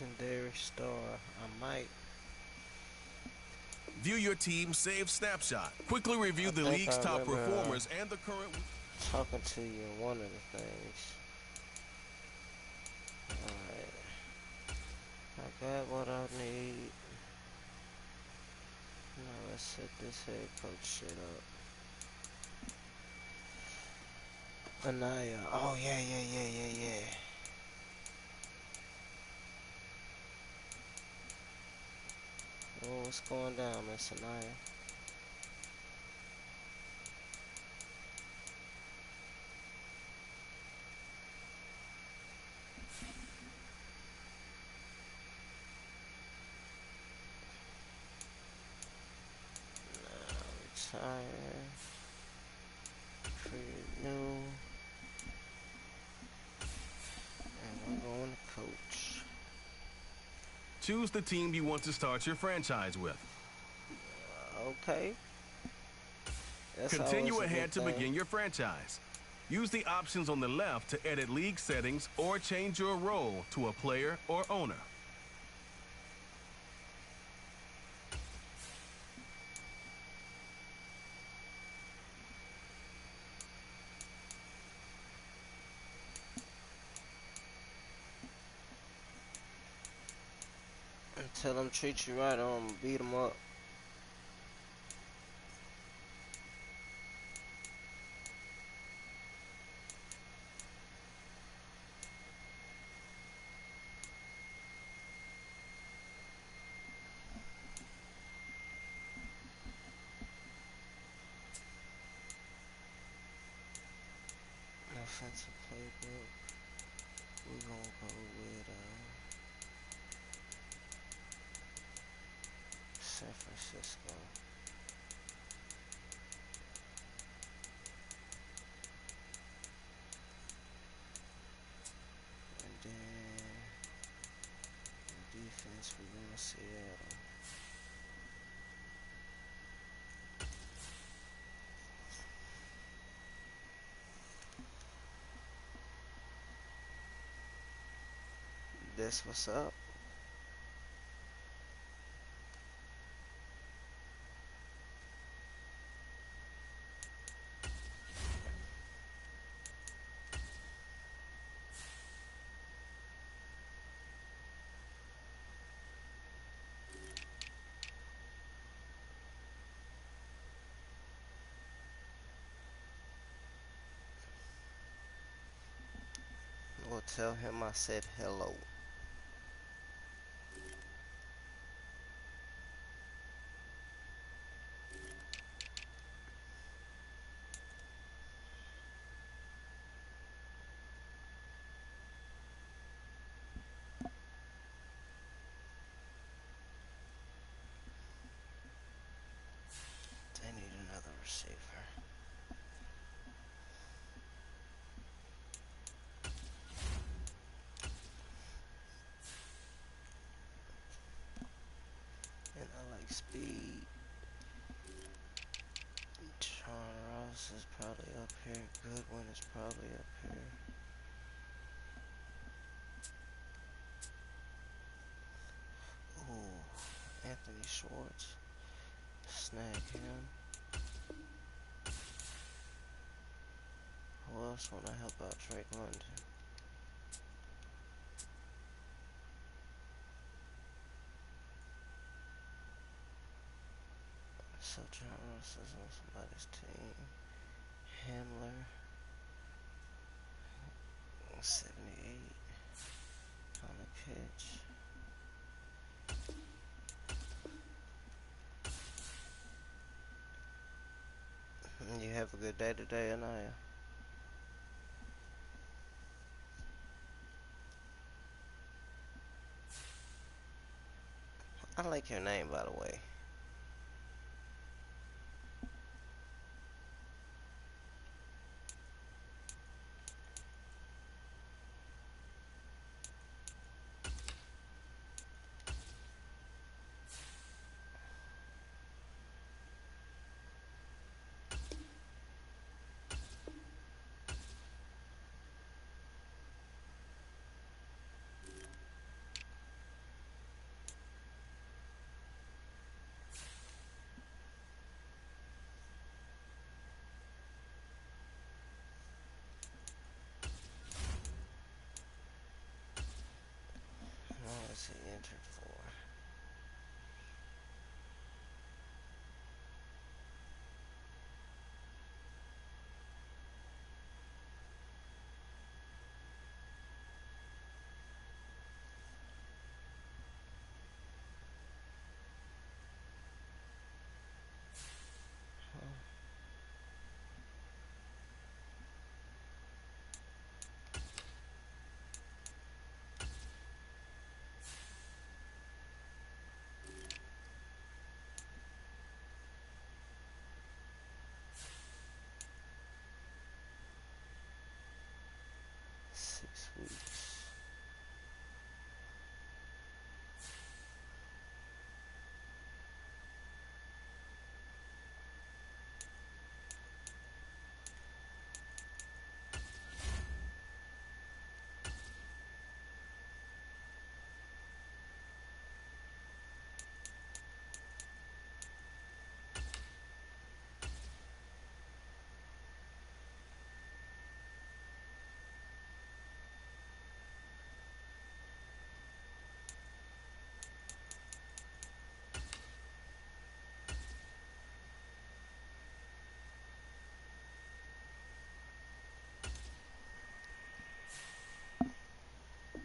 Legendary star. I might. View your team's save snapshot. Quickly review I the think league's I top remember performers and the current. talking to you in one of the things. Alright. I got what I need. Now let's set this head coach shit up. Anaya. Oh, yeah. Oh, what's going down, Miss Anaya? Retire. Create new. And we're going to coach. Choose the team you want to start your franchise with. Okay. That's always Continue a good ahead to thing. begin your franchise. Use the options on the left to edit league settings or change your role to a player or owner. And tell them treat you right, or I'm gonna beat them up. Offensive playbook. We're gonna go with San Francisco. And then defense, we're going to Seattle. That's what's up. We'll tell him I said hello. They need another receiver. And I like speed. John Ross is probably up here. Goodwin is probably up here. Ooh, Anthony Schwartz. Snag him. Who else want to help out Drake London? So John Ross is on somebody's team. Hamler. 78 on the pitch. You have a good day today, Anaya. I like your name, by the way.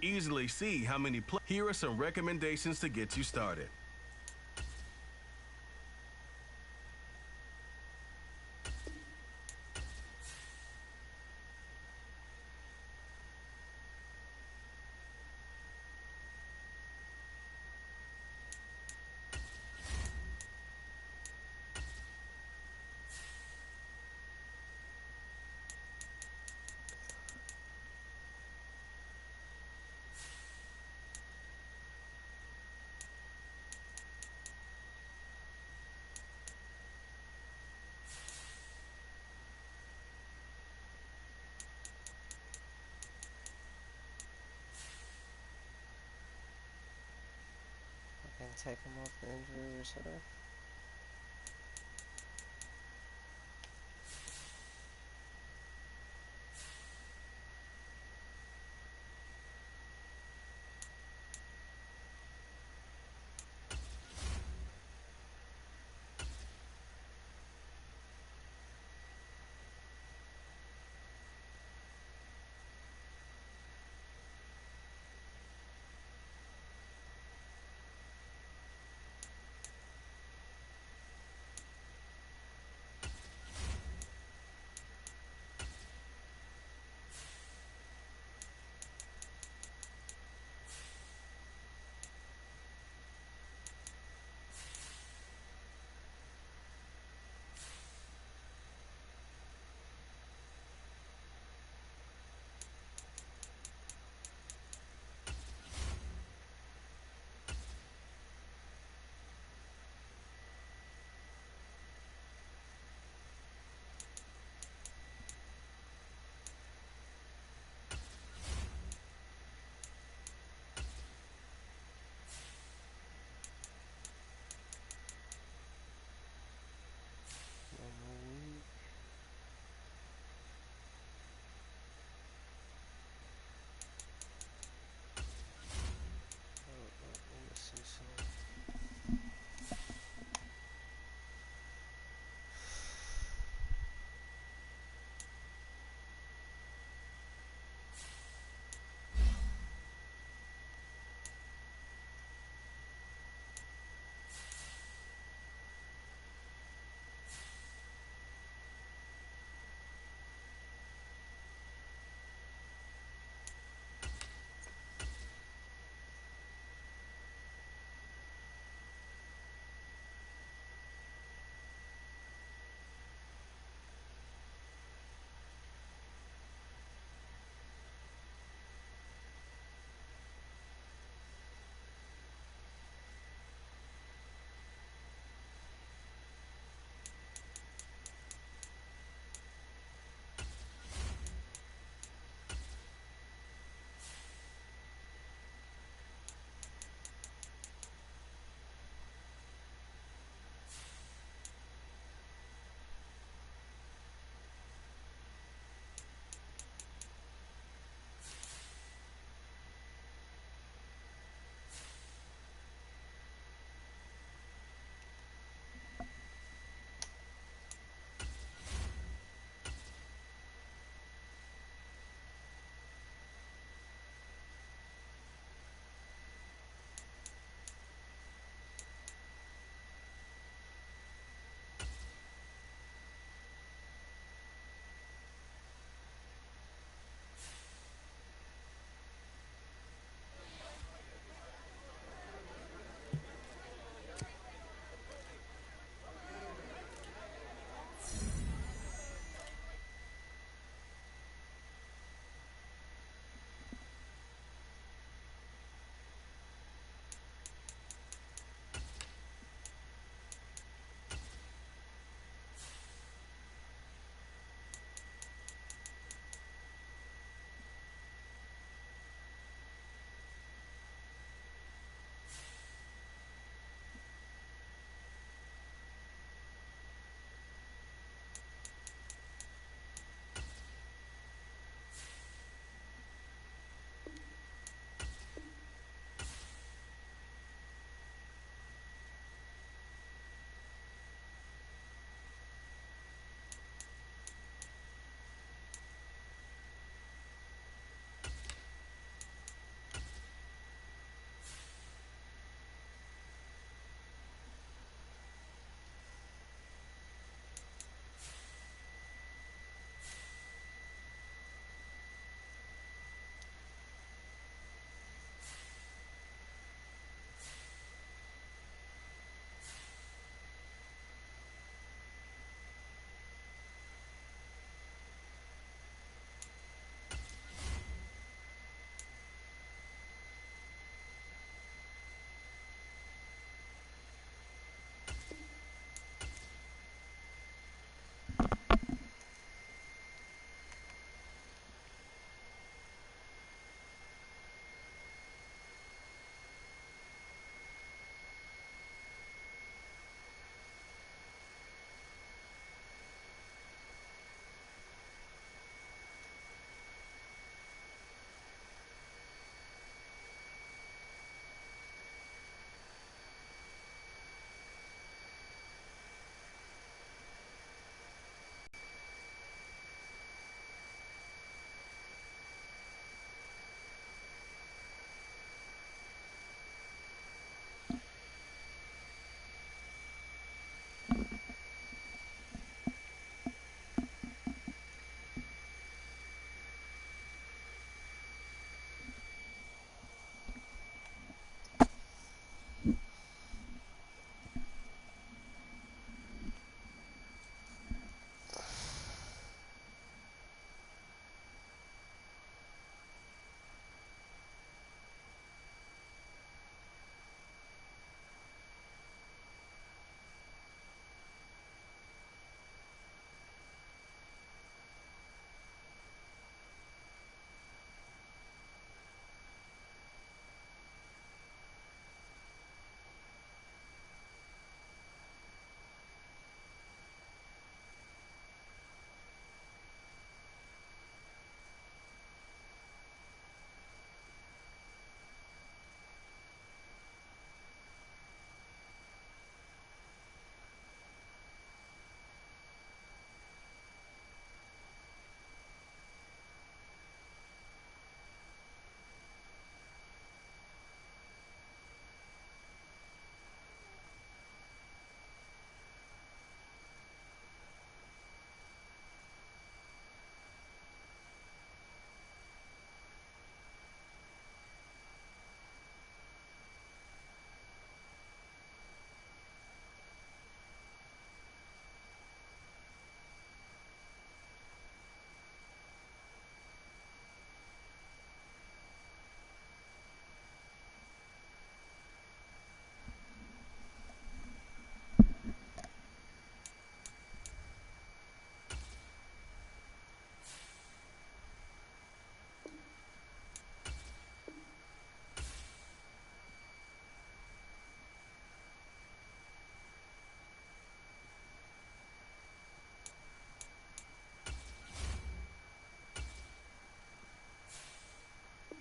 easily see how many players. Here are some recommendations to get you started. I can take him off the injury reserve.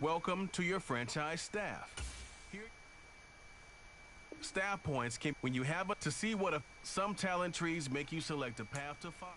Welcome to your franchise staff. Here, staff points can when you have to see what some talent trees make you select a path to follow.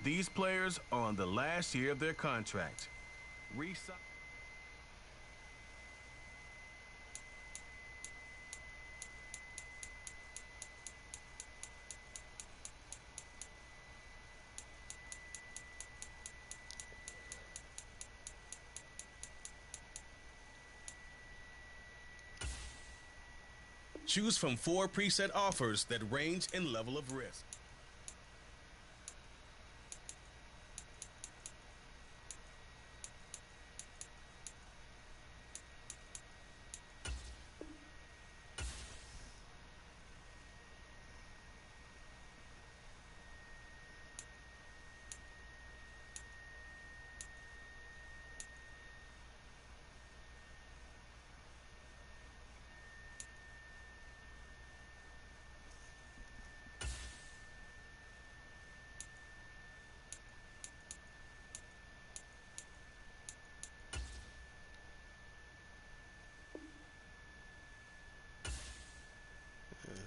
These players are on the last year of their contract. Resign. Choose from 4 preset offers that range in level of risk.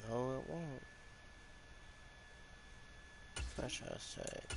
No, it won't. Franchise tag.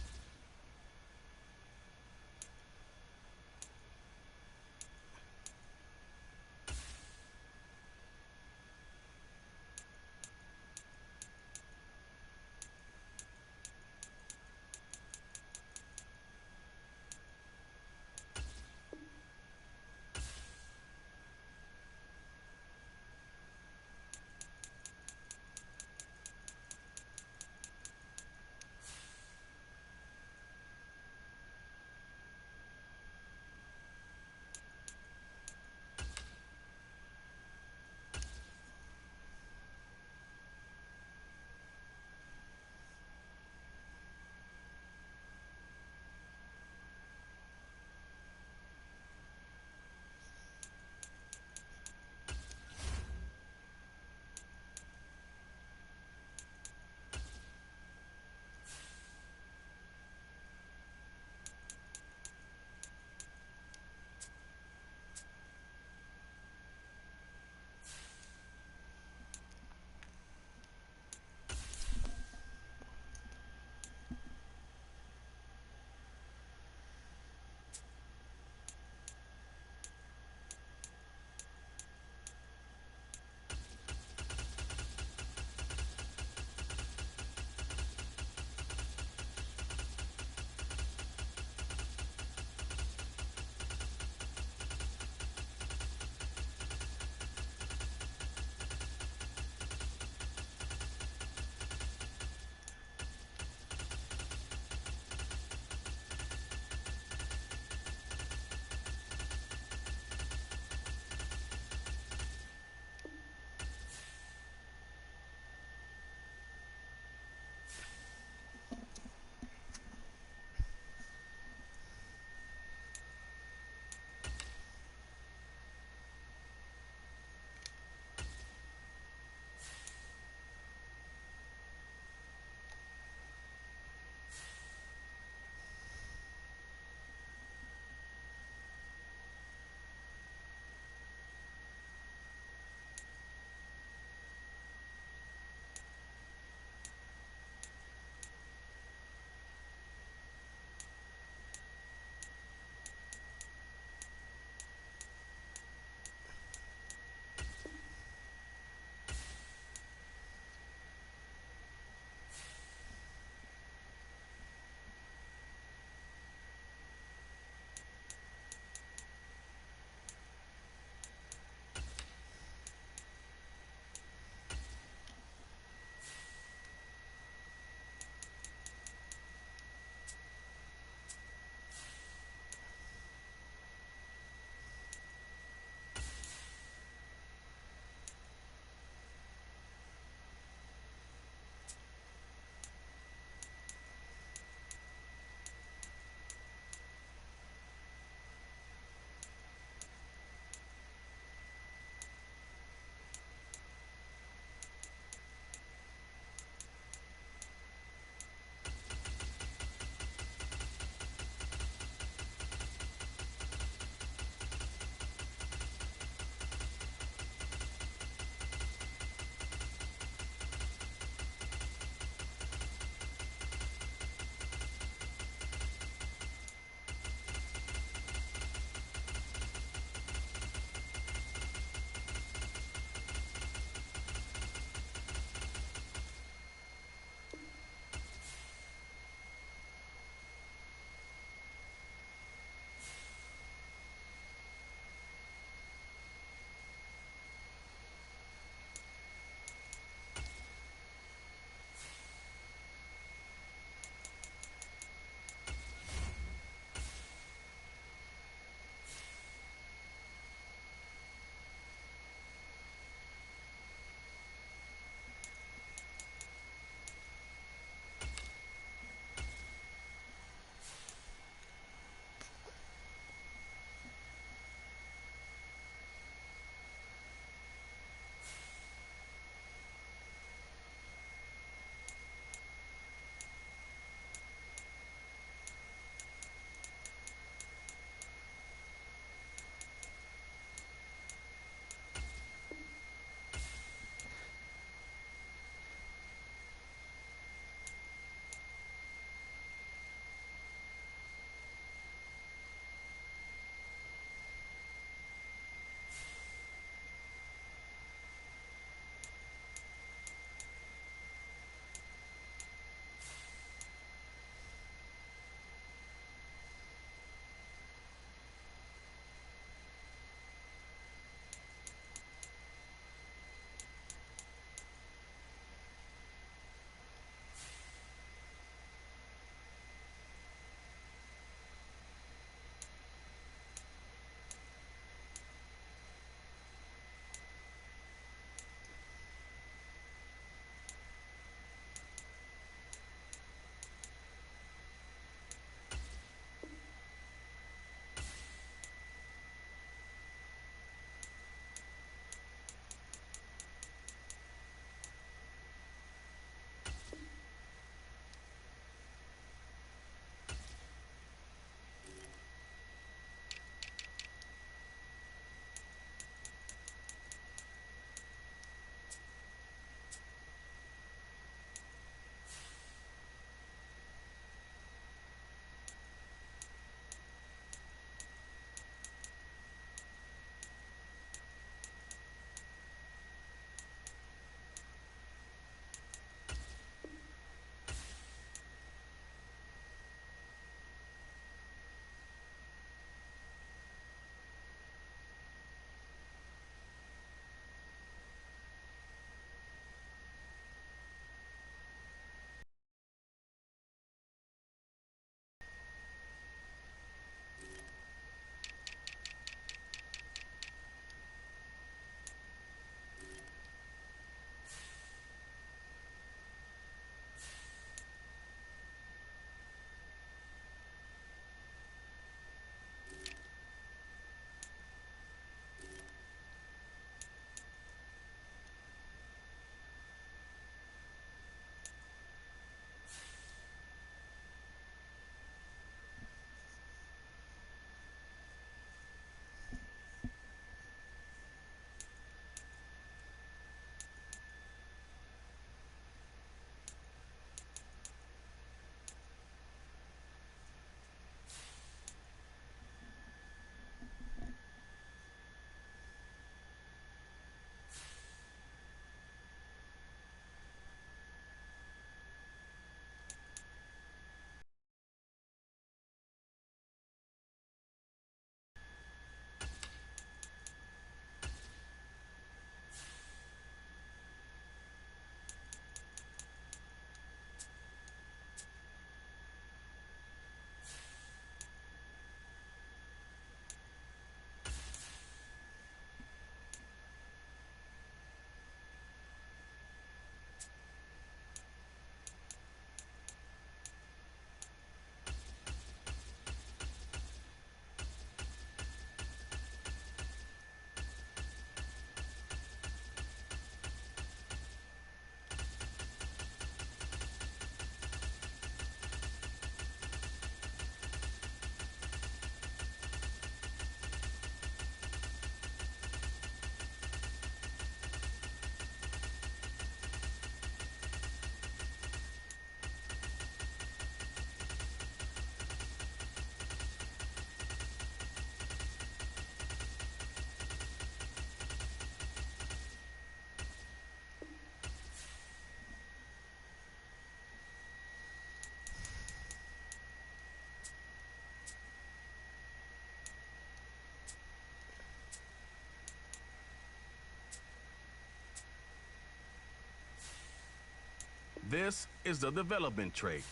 This is the development trait.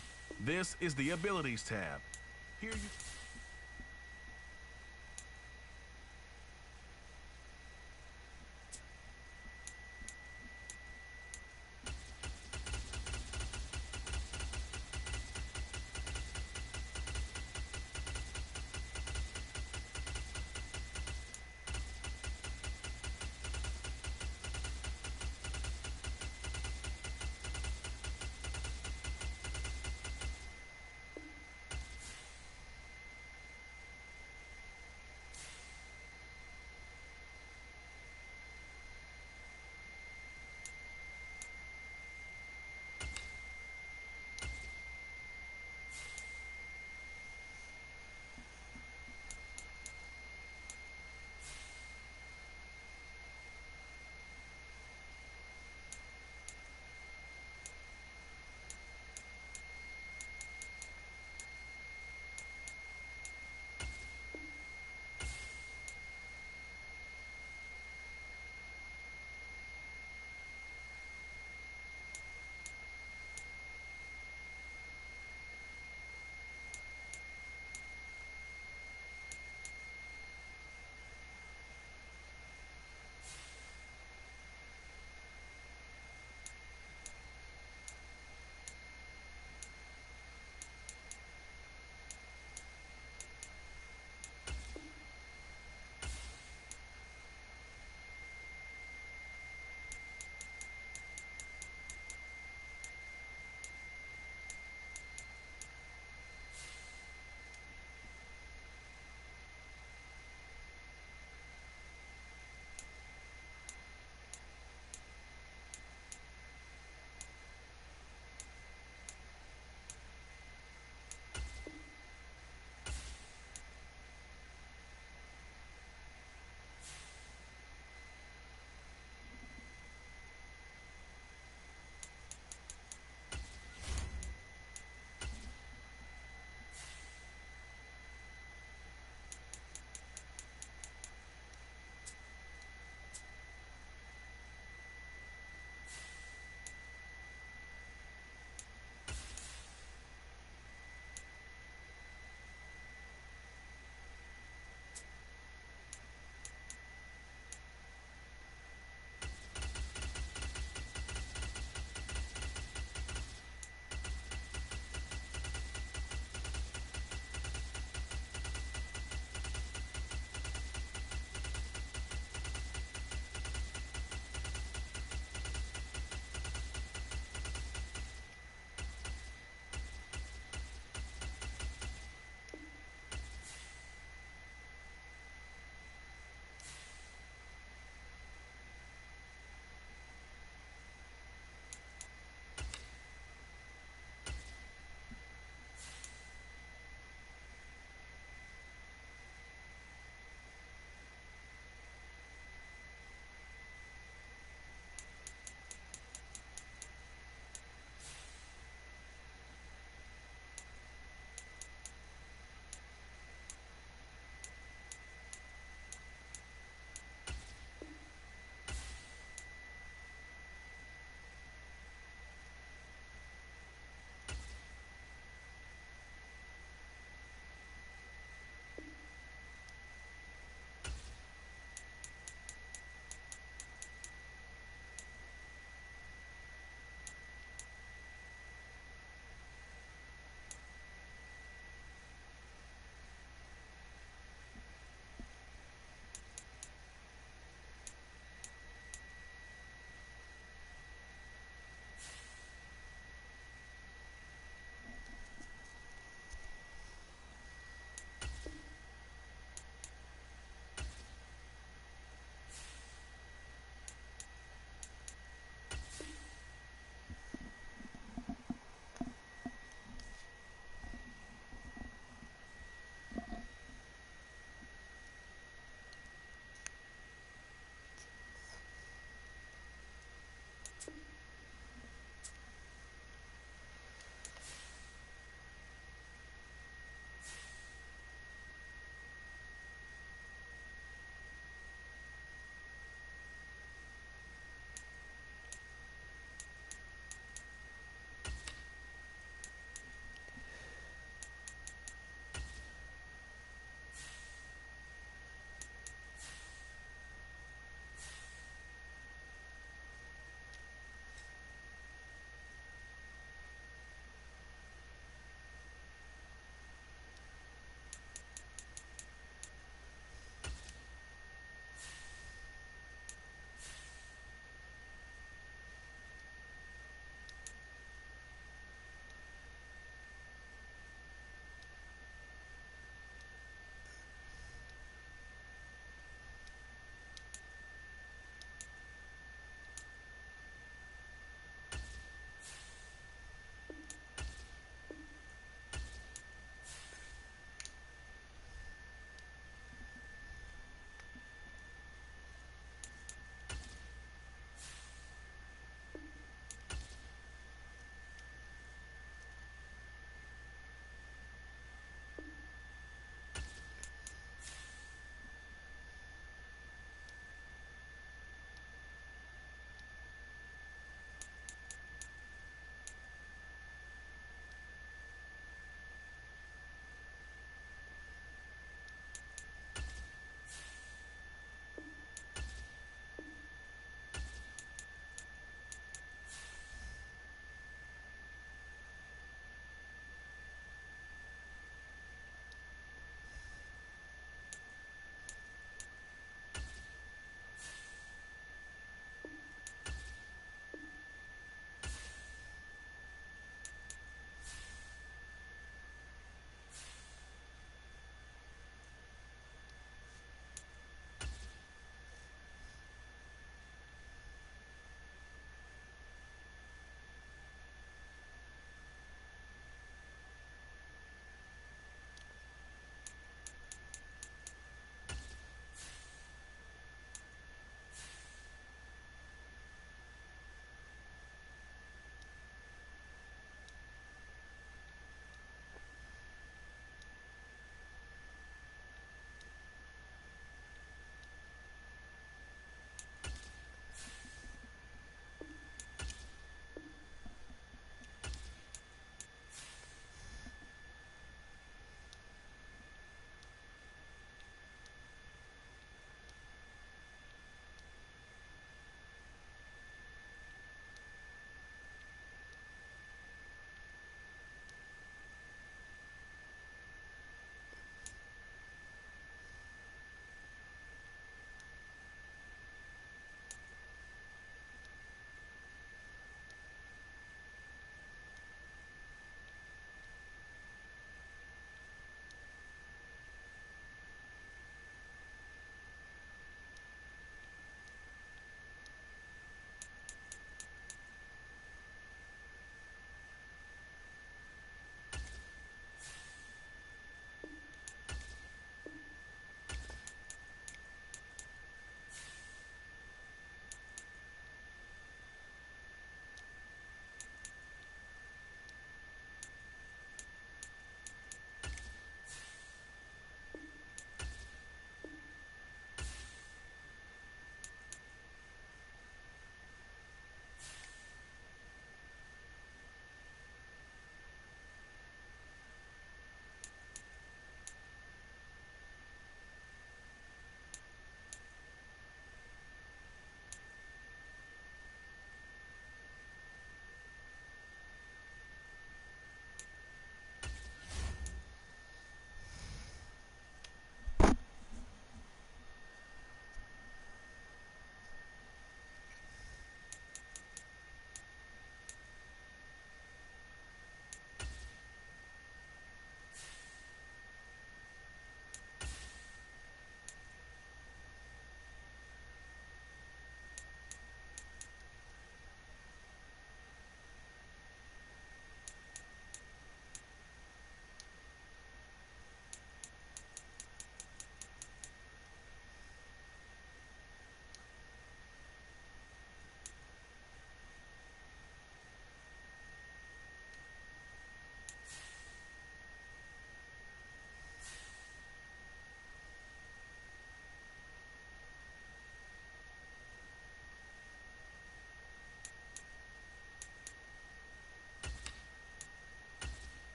This is the abilities tab. Here you...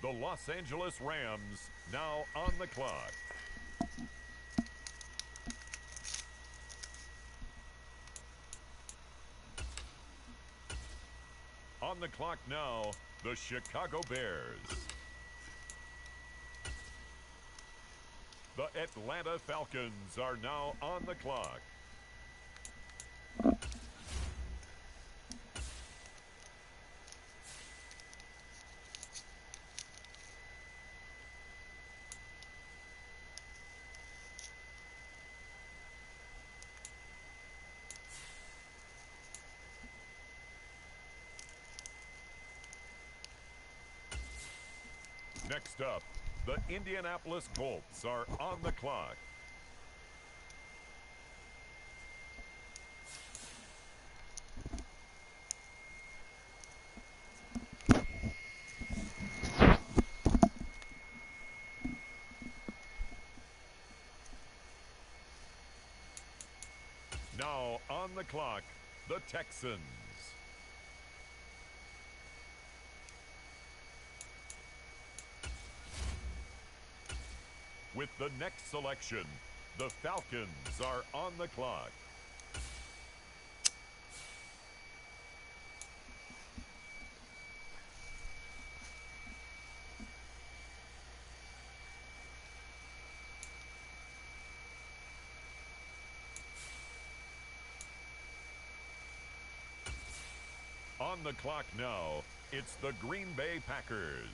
the Los Angeles Rams now on the clock. On the clock now, the Chicago Bears. The Atlanta Falcons are now on the clock. Next up, the Indianapolis Colts are on the clock. Now on the clock, the Texans. With the next selection, the Falcons are on the clock. On the clock now, it's the Green Bay Packers.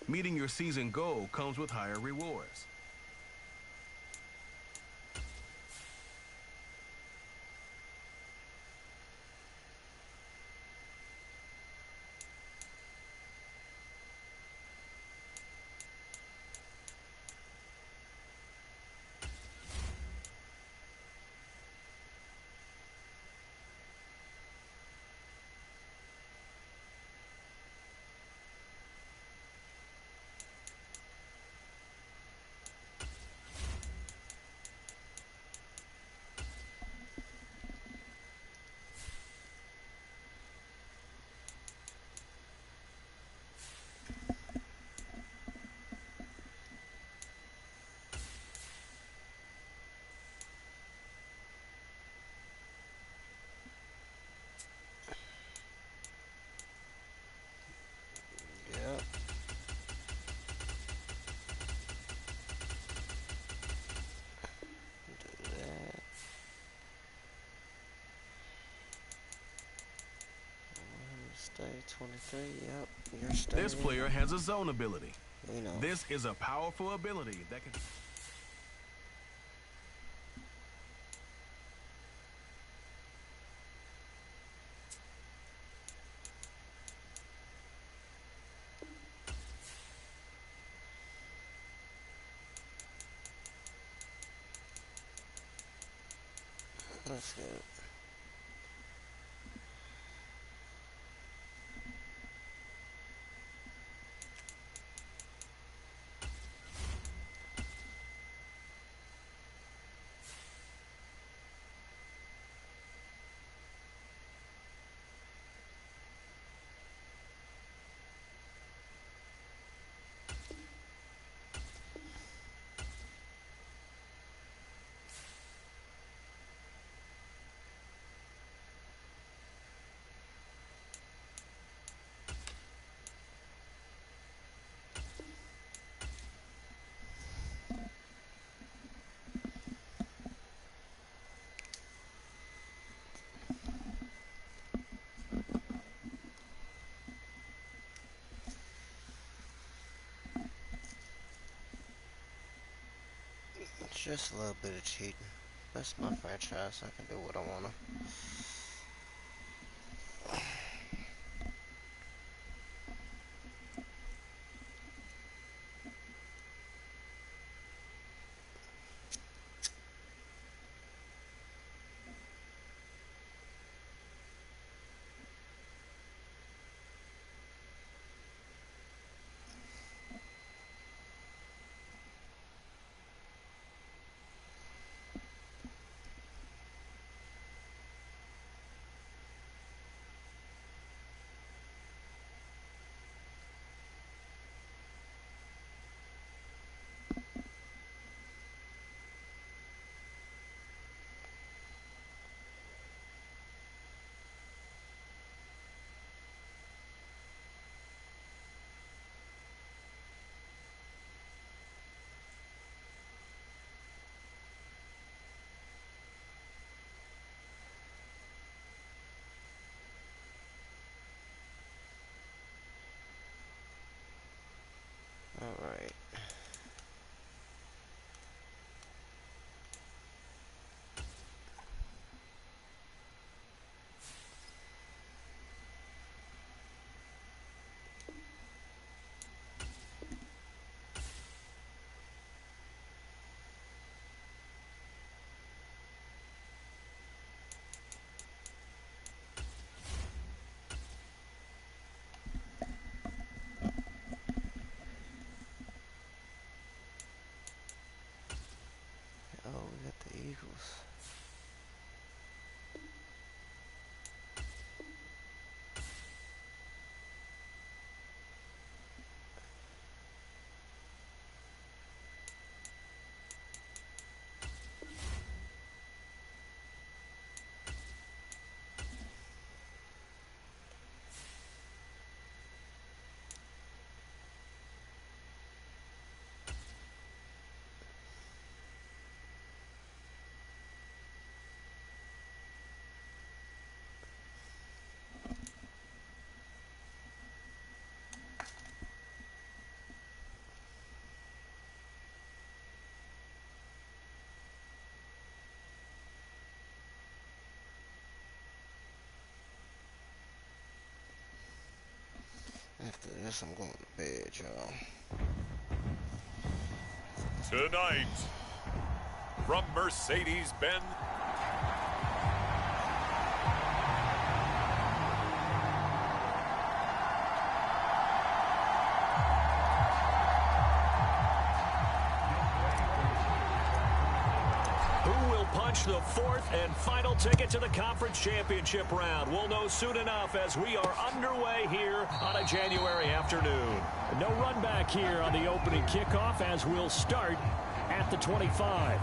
Meeting your season goal comes with higher rewards. Yep. Do that. Stay 23. Yep. You're staying. This player has a zone ability. We know. This is a powerful ability that can... That's good. Just a little bit of cheating. That's my franchise. I can do what I wanna. Alright. After this, I'm going to bed, y'all. Tonight, from Mercedes-Benz. The fourth and final ticket to the conference championship round. We'll know soon enough as we are underway here on a January afternoon. No run back here on the opening kickoff as we'll start at the 25.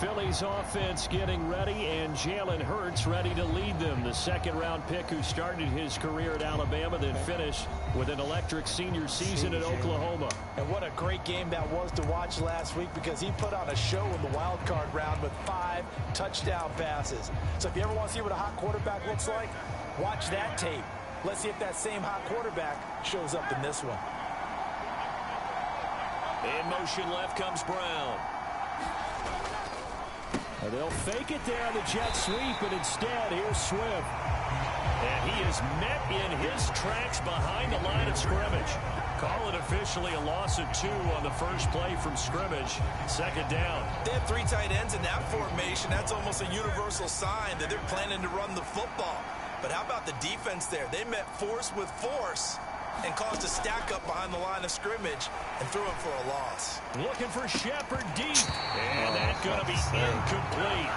Phillies offense getting ready, and Jalen Hurts ready to lead them. The second-round pick who started his career at Alabama, then finished with an electric senior season at Oklahoma. And what a great game that was to watch last week, because he put on a show in the wild card round with 5 touchdown passes. So if you ever want to see what a hot quarterback looks like, watch that tape. Let's see if that same hot quarterback shows up in this one. In motion left comes Brown. They'll fake it there on the jet sweep, and instead, here's Swift. And he is met in his tracks behind the line of scrimmage. Call it officially a loss of 2 on the first play from scrimmage. Second down. They have 3 tight ends in that formation. That's almost a universal sign that they're planning to run the football. But how about the defense there? They met force with force and caused a stack up behind the line of scrimmage and threw him for a loss. Looking for Shepard deep. And that's going to be incomplete.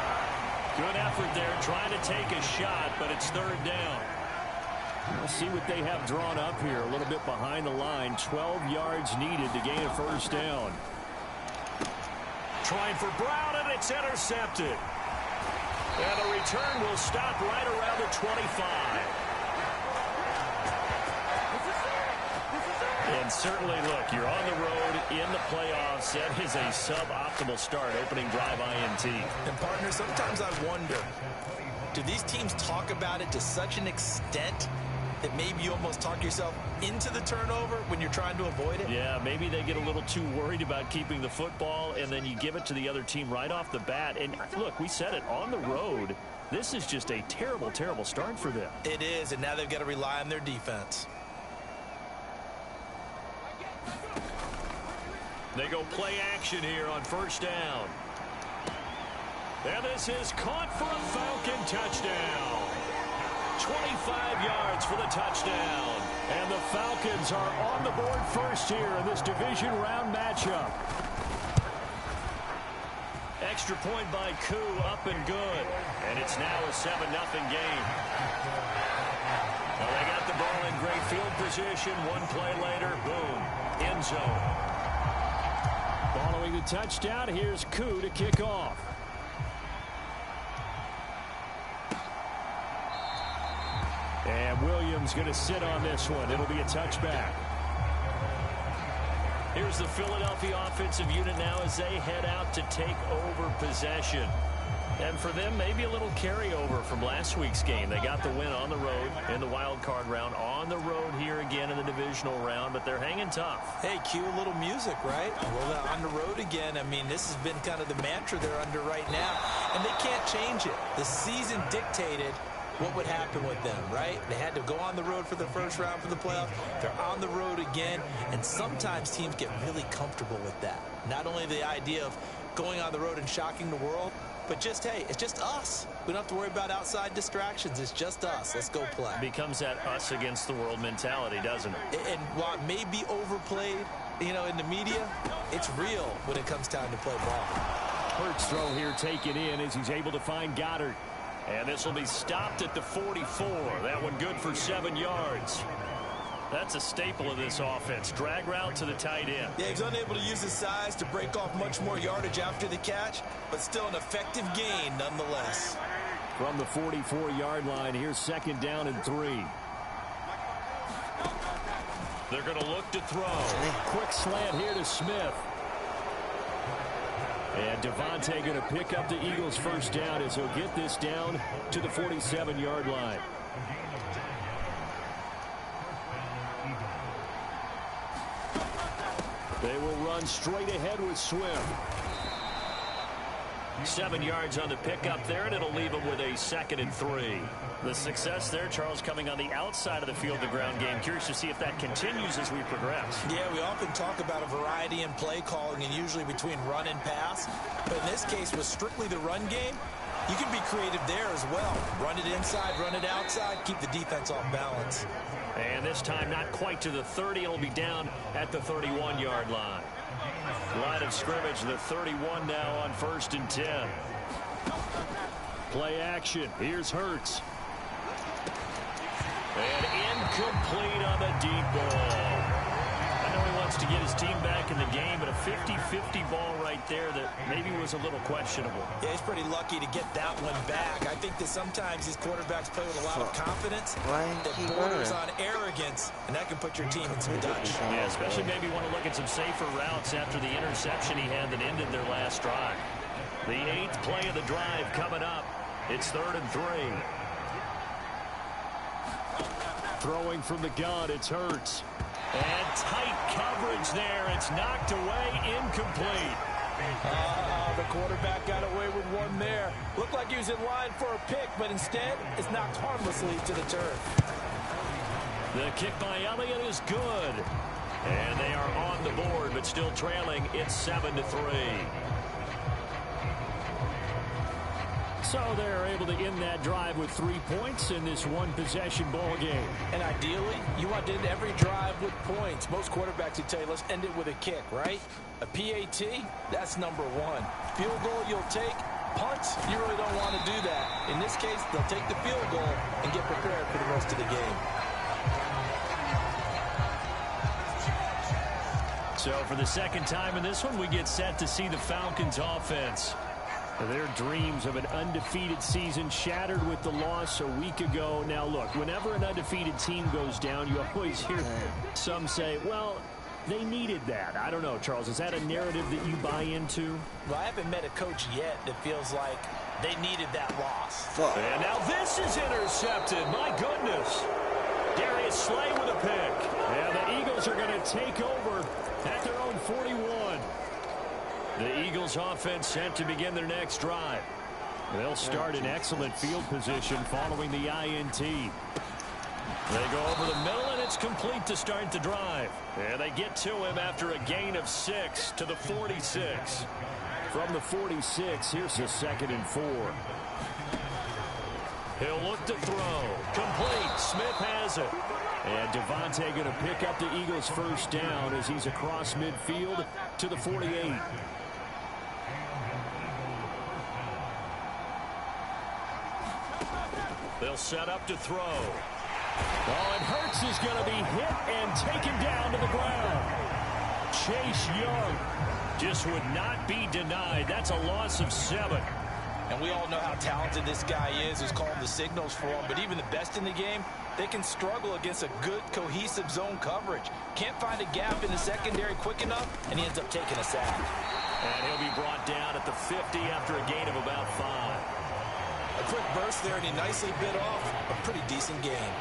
Good effort there trying to take a shot, but it's third down. We'll see what they have drawn up here. A little bit behind the line. 12 yards needed to gain a first down. Trying for Brown, and it's intercepted. And the return will stop right around the 25. And certainly, look, you're on the road in the playoffs. That is a suboptimal start, opening drive INT. And, partner, sometimes I wonder, do these teams talk about it to such an extent that maybe you almost talk yourself into the turnover when you're trying to avoid it? Yeah, maybe they get a little too worried about keeping the football, and then you give it to the other team right off the bat. And, look, we said it, on the road, this is just a terrible, terrible start for them. It is, and now they've got to rely on their defense. They go play action here on first down. And this is caught for a Falcon touchdown. 25 yards for the touchdown. And the Falcons are on the board first here in this division round matchup. Extra point by Koo, up and good. And it's now a 7-0 game. Well, they got the ball in great field position. One play later, boom, end zone. Following the touchdown, here's Koo to kick off. And Williams going to sit on this one. It'll be a touchback. Here's the Philadelphia offensive unit now as they head out to take over possession. And for them, maybe a little carryover from last week's game. They got the win on the road in the wild card round, on the road here again in the divisional round, but they're hanging tough. Hey, cue a little music, right? Well, on the road again. I mean, this has been kind of the mantra they're under right now, and they can't change it. The season dictated what would happen with them, right? They had to go on the road for the first round for the playoffs. They're on the road again, and sometimes teams get really comfortable with that. Not only the idea of going on the road and shocking the world, but just, hey, it's just us. We don't have to worry about outside distractions. It's just us. Let's go play. It becomes that us against the world mentality, doesn't it? And while it may be overplayed, you know, in the media, it's real when it comes time to play ball. Hurts throw here taken in as he's able to find Goddard. And this will be stopped at the 44. That one good for 7 yards. That's a staple of this offense. Drag route to the tight end. Yeah, he's unable to use his size to break off much more yardage after the catch, but still an effective gain nonetheless. From the 44-yard line, here's second down and 3. They're going to look to throw. Quick slant here to Smith. And Devontae going to pick up the Eagles' first down as he'll get this down to the 47-yard line. They will run straight ahead with Swift. 7 yards on the pickup there, and it'll leave him with a 2nd and 3. The success there, Charles, coming on the outside of the field, the ground game. Curious to see if that continues as we progress. Yeah, we often talk about a variety in play calling and usually between run and pass. But in this case, with strictly the run game, you can be creative there as well. Run it inside, run it outside, keep the defense off balance. And this time not quite to the 30. It'll be down at the 31-yard line. Line of scrimmage, the 31 now on 1st and 10. Play action. Here's Hurts. And incomplete on the deep ball. I know he wants to get his team back in the game, but a 50-50 ball right there that maybe was a little questionable. Yeah, he's pretty lucky to get that one back. I think that sometimes these quarterbacks play with a lot of confidence that borders on arrogance, and that can put your team in some Dutch. Yeah, especially maybe want to look at some safer routes after the interception he had that ended their last drive. The 8th play of the drive coming up. It's 3rd and 3. Throwing from the gun, it's Hurts. And tight coverage there. It's knocked away, incomplete. The quarterback got away with one there. Looked like he was in line for a pick, but instead, it's knocked harmlessly to the turf. The kick by Elliott is good. And they are on the board, but still trailing. It's 7-3. So they're able to end that drive with 3 points in this one-possession ball game. And ideally, you want to end every drive with points. Most quarterbacks would tell you, let's end it with a kick, right? A PAT, that's number 1. Field goal you'll take. Punts, you really don't want to do that. In this case, they'll take the field goal and get prepared for the rest of the game. So for the second time in this one, we get set to see the Falcons offense. Their dreams of an undefeated season shattered with the loss a week ago. Now, look, whenever an undefeated team goes down, you always hear some say, well, they needed that. I don't know, Charles. Is that a narrative that you buy into? Well, I haven't met a coach yet that feels like they needed that loss. And now this is intercepted. My goodness. Darius Slay with a pick. And the Eagles are going to take over at their own 41. The Eagles offense set to begin their next drive. They'll start in excellent field position following the INT. They go over the middle, and it's complete to start the drive. And they get to him after a gain of 6 to the 46. From the 46, here's a 2nd and 4. He'll look to throw. Complete. Smith has it. And Devontae going to pick up the Eagles' first down as he's across midfield to the 48. They'll set up to throw. Oh, and Hurts is going to be hit and taken down to the ground. Chase Young just would not be denied. That's a loss of 7. And we all know how talented this guy is who's calling the signals for him. But even the best in the game, they can struggle against a good, cohesive zone coverage. Can't find a gap in the secondary quick enough, and he ends up taking a sack. And he'll be brought down at the 50 after a gain of about 5. A quick burst there, and he nicely bit off a pretty decent gain.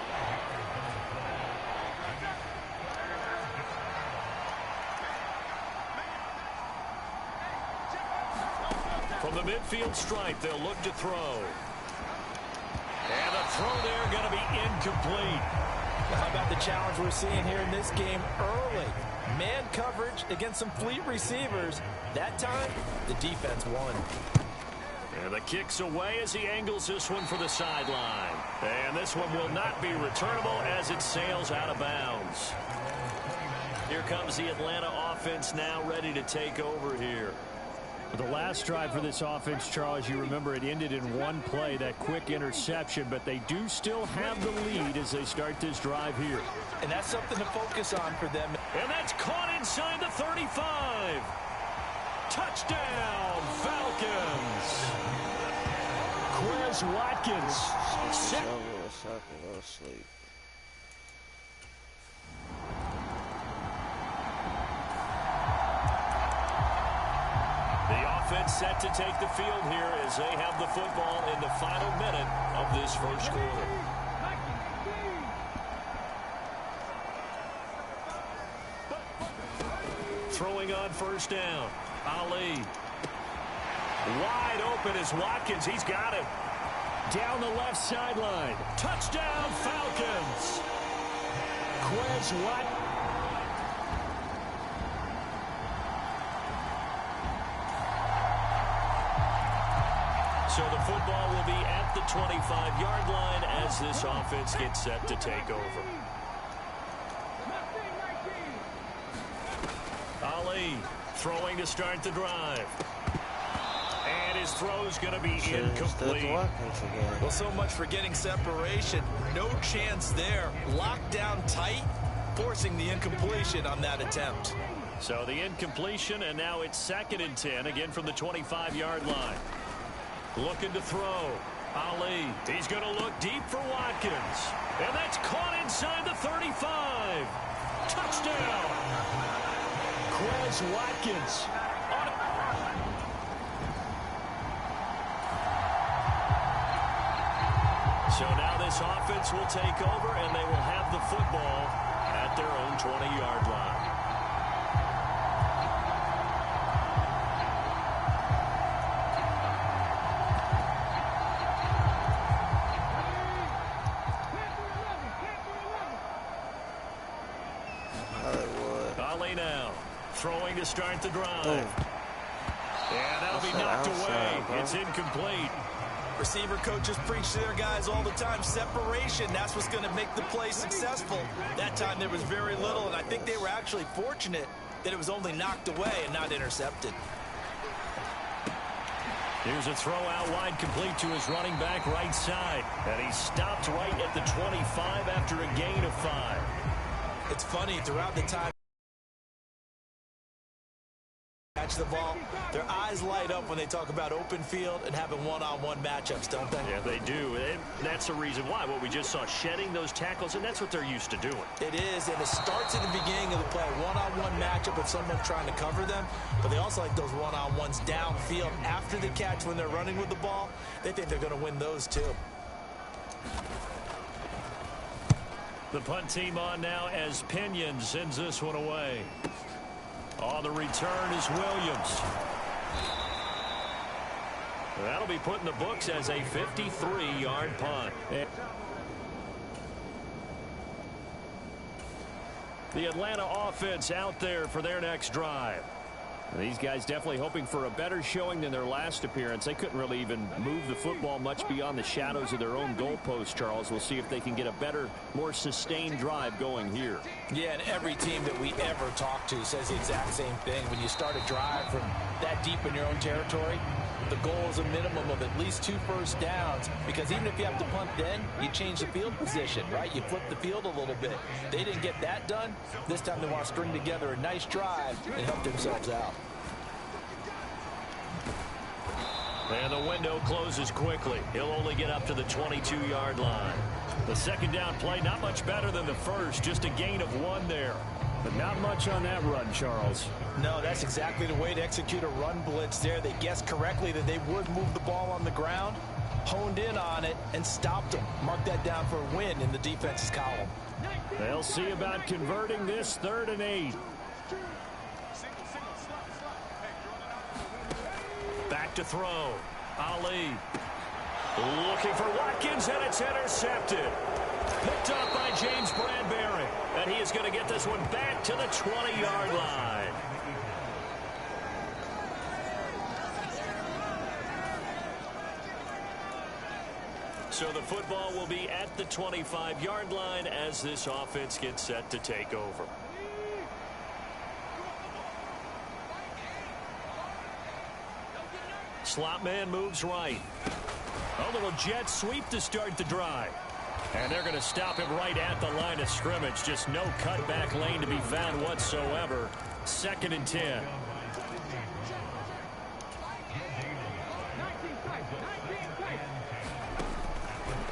From the midfield stripe, they'll look to throw. And the throw there going to be incomplete. Well, how about the challenge we're seeing here in this game early? Man coverage against some fleet receivers. That time, the defense won. And the kick's away as he angles this one for the sideline. And this one will not be returnable as it sails out of bounds. Here comes the Atlanta offense now ready to take over here. The last drive for this offense, Charles, you remember it ended in one play, that quick interception, but they do still have the lead as they start this drive here. And that's something to focus on for them. And that's caught inside the 35. Touchdown, Falcons. Quez Watkins. Go to sleep. The offense set to take the field here as they have the football in the final minute of this first quarter. Throwing on first down, Ali. Wide open is Watkins. He's got him. Down the left sideline. Touchdown, Falcons. Quez Watkins. So the football will be at the 25-yard line as this offense gets set to take over. Ali throwing to start the drive. And his throw's going to be incomplete. Well, so much for getting separation. No chance there. Locked down tight, forcing the incompletion on that attempt. So the incompletion, and now it's 2nd and 10, again from the 25-yard line. Looking to throw. Ali. He's going to look deep for Watkins. And that's caught inside the 35. Touchdown. Quez Watkins. So now this offense will take over, and they will have the football at their own 20-yard line. Now throwing to start the drive. And that'll be knocked away. It's incomplete. Receiver coaches preach to their guys all the time. Separation, that's what's going to make the play successful. That time there was very little, and I think they were actually fortunate that it was only knocked away and not intercepted. Here's a throw out wide, complete to his running back right side. And he stopped right at the 25 after a gain of 5. It's funny, throughout the time catch the ball, their eyes light up when they talk about open field and having one-on-one matchups, don't they? Yeah, they do. And that's the reason why. What we just saw, shedding those tackles, and that's what they're used to doing. It is, and it starts at the beginning of the play. One-on-one matchup with someone trying to cover them, but they also like those one-on-ones downfield after the catch when they're running with the ball. They think they're going to win those too. The punt team on now as Pinion sends this one away. On the return is Williams. That'll be put in the books as a 53-yard punt. The Atlanta offense out there for their next drive. These guys definitely hoping for a better showing than their last appearance. They couldn't really even move the football much beyond the shadows of their own goalpost, Charles. We'll see if they can get a better, more sustained drive going here. Yeah, and every team that we ever talk to says the exact same thing. When you start a drive from that deep in your own territory, the goal is a minimum of at least 2 first downs, because even if you have to punt then, you change the field position, right? You flip the field a little bit. They didn't get that done. This time they want to string together a nice drive and help themselves out. And the window closes quickly. He'll only get up to the 22-yard line. The second down play, not much better than the first, just a gain of 1 there. But not much on that run, Charles. No, that's exactly the way to execute a run blitz there. They guessed correctly that they would move the ball on the ground, honed in on it, and stopped them. Mark that down for a win in the defense's column. They'll see about converting this 3rd and 8. Back to throw. Ali looking for Watkins, and it's intercepted. Picked up by James Bradbury. And he is going to get this one back to the 20-yard line. So the football will be at the 25-yard line as this offense gets set to take over. Slot man moves right. A little jet sweep to start the drive. And they're going to stop him right at the line of scrimmage. Just no cutback lane to be found whatsoever. 2nd and 10.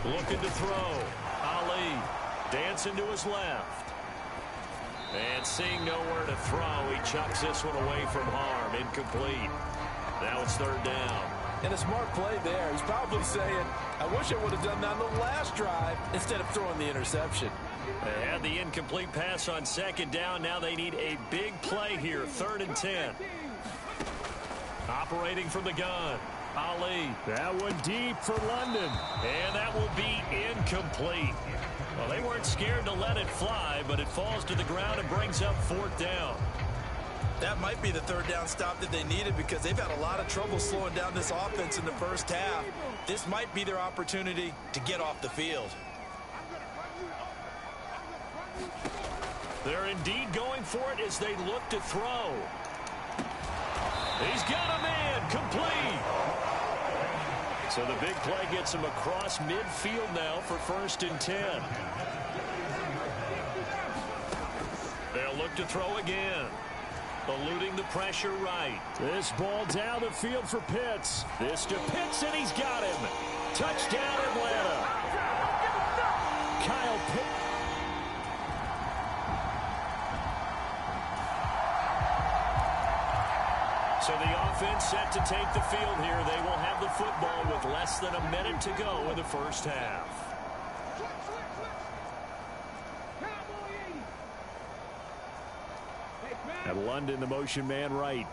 Looking to throw. Ali dancing to his left. And seeing nowhere to throw, he chucks this one away from harm. Incomplete. Now it's 3rd down. And a smart play there. He's probably saying, I wish I would have done that on the last drive instead of throwing the interception. They had the incomplete pass on 2nd down. Now they need a big play here. 3rd and 10. Operating from the gun, Ali. That one deep for London. And that will be incomplete. Well, they weren't scared to let it fly, but it falls to the ground and brings up 4th down. That might be the 3rd down stop that they needed because they've had a lot of trouble slowing down this offense in the first half. This might be their opportunity to get off the field. They're indeed going for it as they look to throw. He's got a man, complete. So the big play gets him across midfield now for 1st and 10. They'll look to throw again. Eluding the pressure right. This ball down the field for Pitts. This to Pitts, and he's got him. Touchdown, Atlanta. Kyle Pitts. So the offense set to take the field here. They will have the football with less than a minute to go in the first half. And London, the motion man right.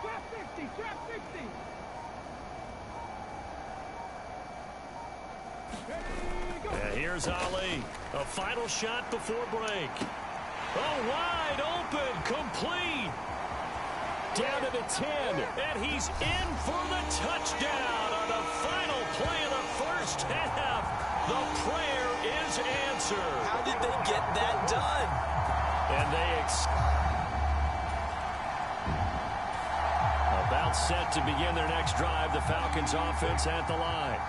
Trap 60, trap 60. And here's Ali. A final shot before break. Oh, wide open, complete. Down to the 10, and he's in for the touchdown on the final play of the first half. The prayer is answered. How did they get that done? And they about set to begin their next drive. The Falcons offense at the line.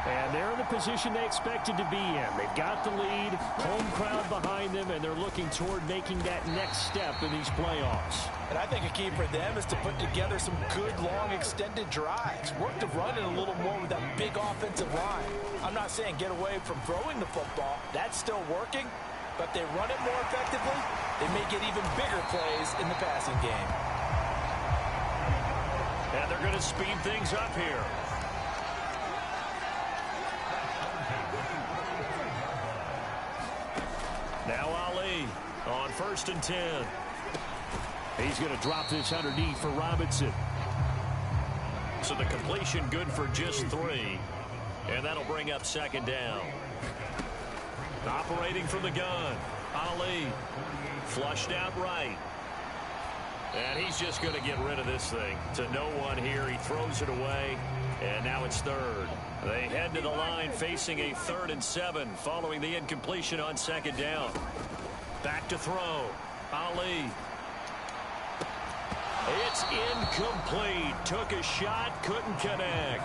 And they're in the position they expected to be in. They've got the lead, home crowd behind them, and they're looking toward making that next step in these playoffs. And I think a key for them is to put together some good, long, extended drives. Work to run it a little more with that big offensive line. I'm not saying get away from throwing the football. That's still working. But if they run it more effectively, they may get even bigger plays in the passing game. And they're going to speed things up here. Now Ali on 1st and 10. He's going to drop this underneath for Robinson. So the completion good for just 3. And that'll bring up 2nd down. Operating from the gun, Ali. Flushed out right. And he's just going to get rid of this thing. To no one here. He throws it away. And now it's 3rd. They head to the line facing a 3rd and 7 following the incompletion on 2nd down. Back to throw. Ali. It's incomplete. Took a shot, couldn't connect.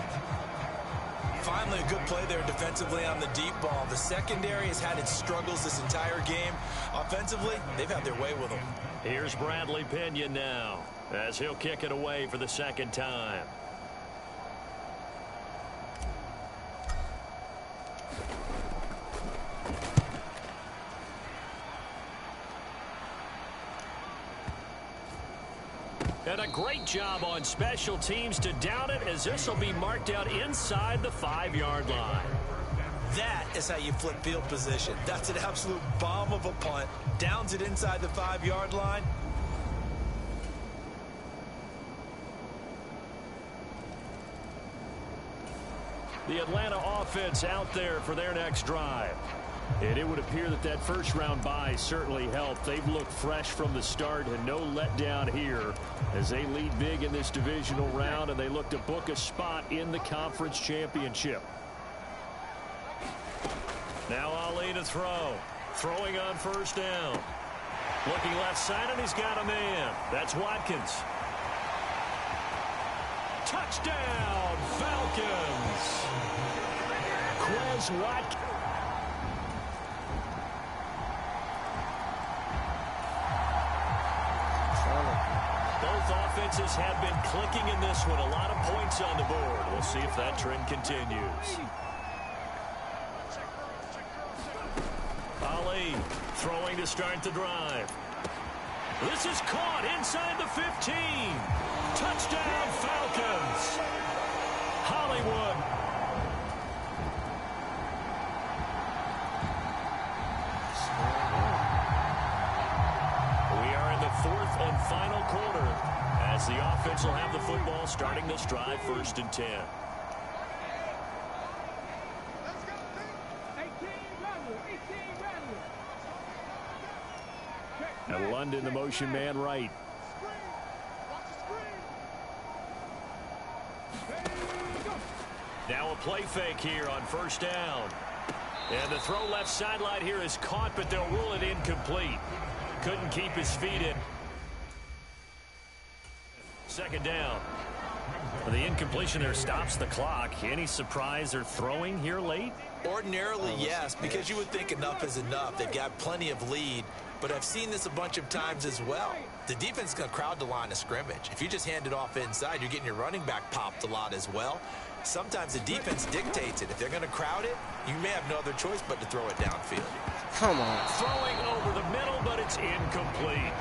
Finally, a good play there defensively on the deep ball. The secondary has had its struggles this entire game. Offensively, they've had their way with them. Here's Bradley Pinion now as he'll kick it away for the 2nd time. And a great job on special teams to down it, as this will be marked out inside the 5-yard line. That is how you flip field position. That's an absolute bomb of a punt. Downs it inside the 5-yard line. The Atlanta offense out there for their next drive. And it would appear that that first-round bye certainly helped. They've looked fresh from the start and no letdown here as they lead big in this divisional round, and they look to book a spot in the conference championship. Now Ali to throw. Throwing on 1st down. Looking left side, and he's got a man. That's Watkins. Touchdown, Falcons. Quez Watkins. Both offenses have been clicking in this one. A lot of points on the board. We'll see if that trend continues. Ali throwing to start the drive. This is caught inside the 15. Touchdown, Falcons. Hollywood. We are in the 4th and and final quarter as the offense will have the football starting this drive 1st and 10. 18 rather. And London, the motion man right. Now a play fake here on 1st down. And the throw left sideline here is caught, but they'll rule it incomplete. Couldn't keep his feet in. 2nd down. The incompletion there stops the clock. Any surprise they're throwing here late? Ordinarily, yes, because you would think enough is enough. They've got plenty of lead, but I've seen this a bunch of times as well. The defense is going to crowd the line of scrimmage. If you just hand it off inside, you're getting your running back popped a lot as well. Sometimes the defense dictates it. If they're going to crowd it, you may have no other choice but to throw it downfield. Come on. Throwing over the middle, but it's incomplete.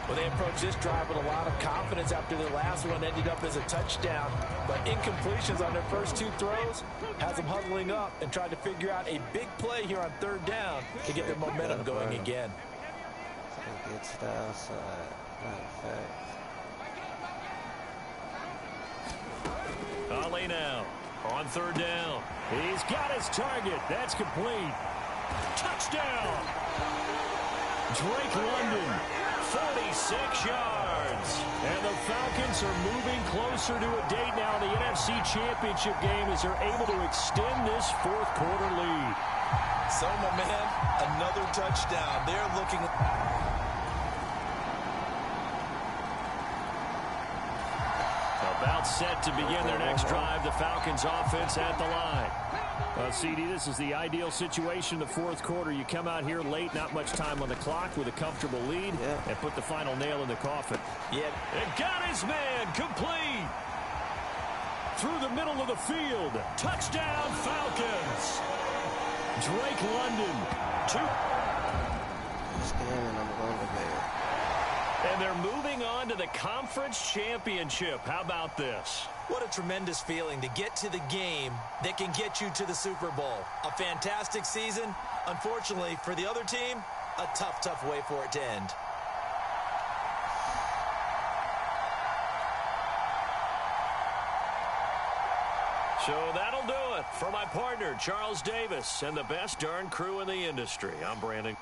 Well, they approached this drive with a lot of confidence after their last one ended up as a touchdown. But incompletions on their first 2 throws has them huddling up and trying to figure out a big play here on 3rd down to get their momentum going again. It gets to the outside. Matter of fact. Ali now on 3rd down. He's got his target. That's complete. Touchdown. Drake London, 46 yards. And the Falcons are moving closer to a date now in the NFC Championship game as they're able to extend this 4th quarter lead. So, my man, another touchdown. They're looking... About set to begin their next drive. The Falcons offense at the line. CD, this is the ideal situation in the 4th quarter. You come out here late, not much time on the clock with a comfortable lead, and put the final nail in the coffin. Yeah. And got his man complete. Through the middle of the field. Touchdown, Falcons. Drake London. 2. This game and I'm going to bed. And they're moving on to the conference championship. How about this? What a tremendous feeling to get to the game that can get you to the Super Bowl. A fantastic season. Unfortunately, for the other team, a tough, tough way for it to end. So that'll do it for my partner, Charles Davis, and the best darn crew in the industry. I'm Brandon.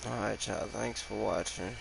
Alright, y'all. Thanks for watching.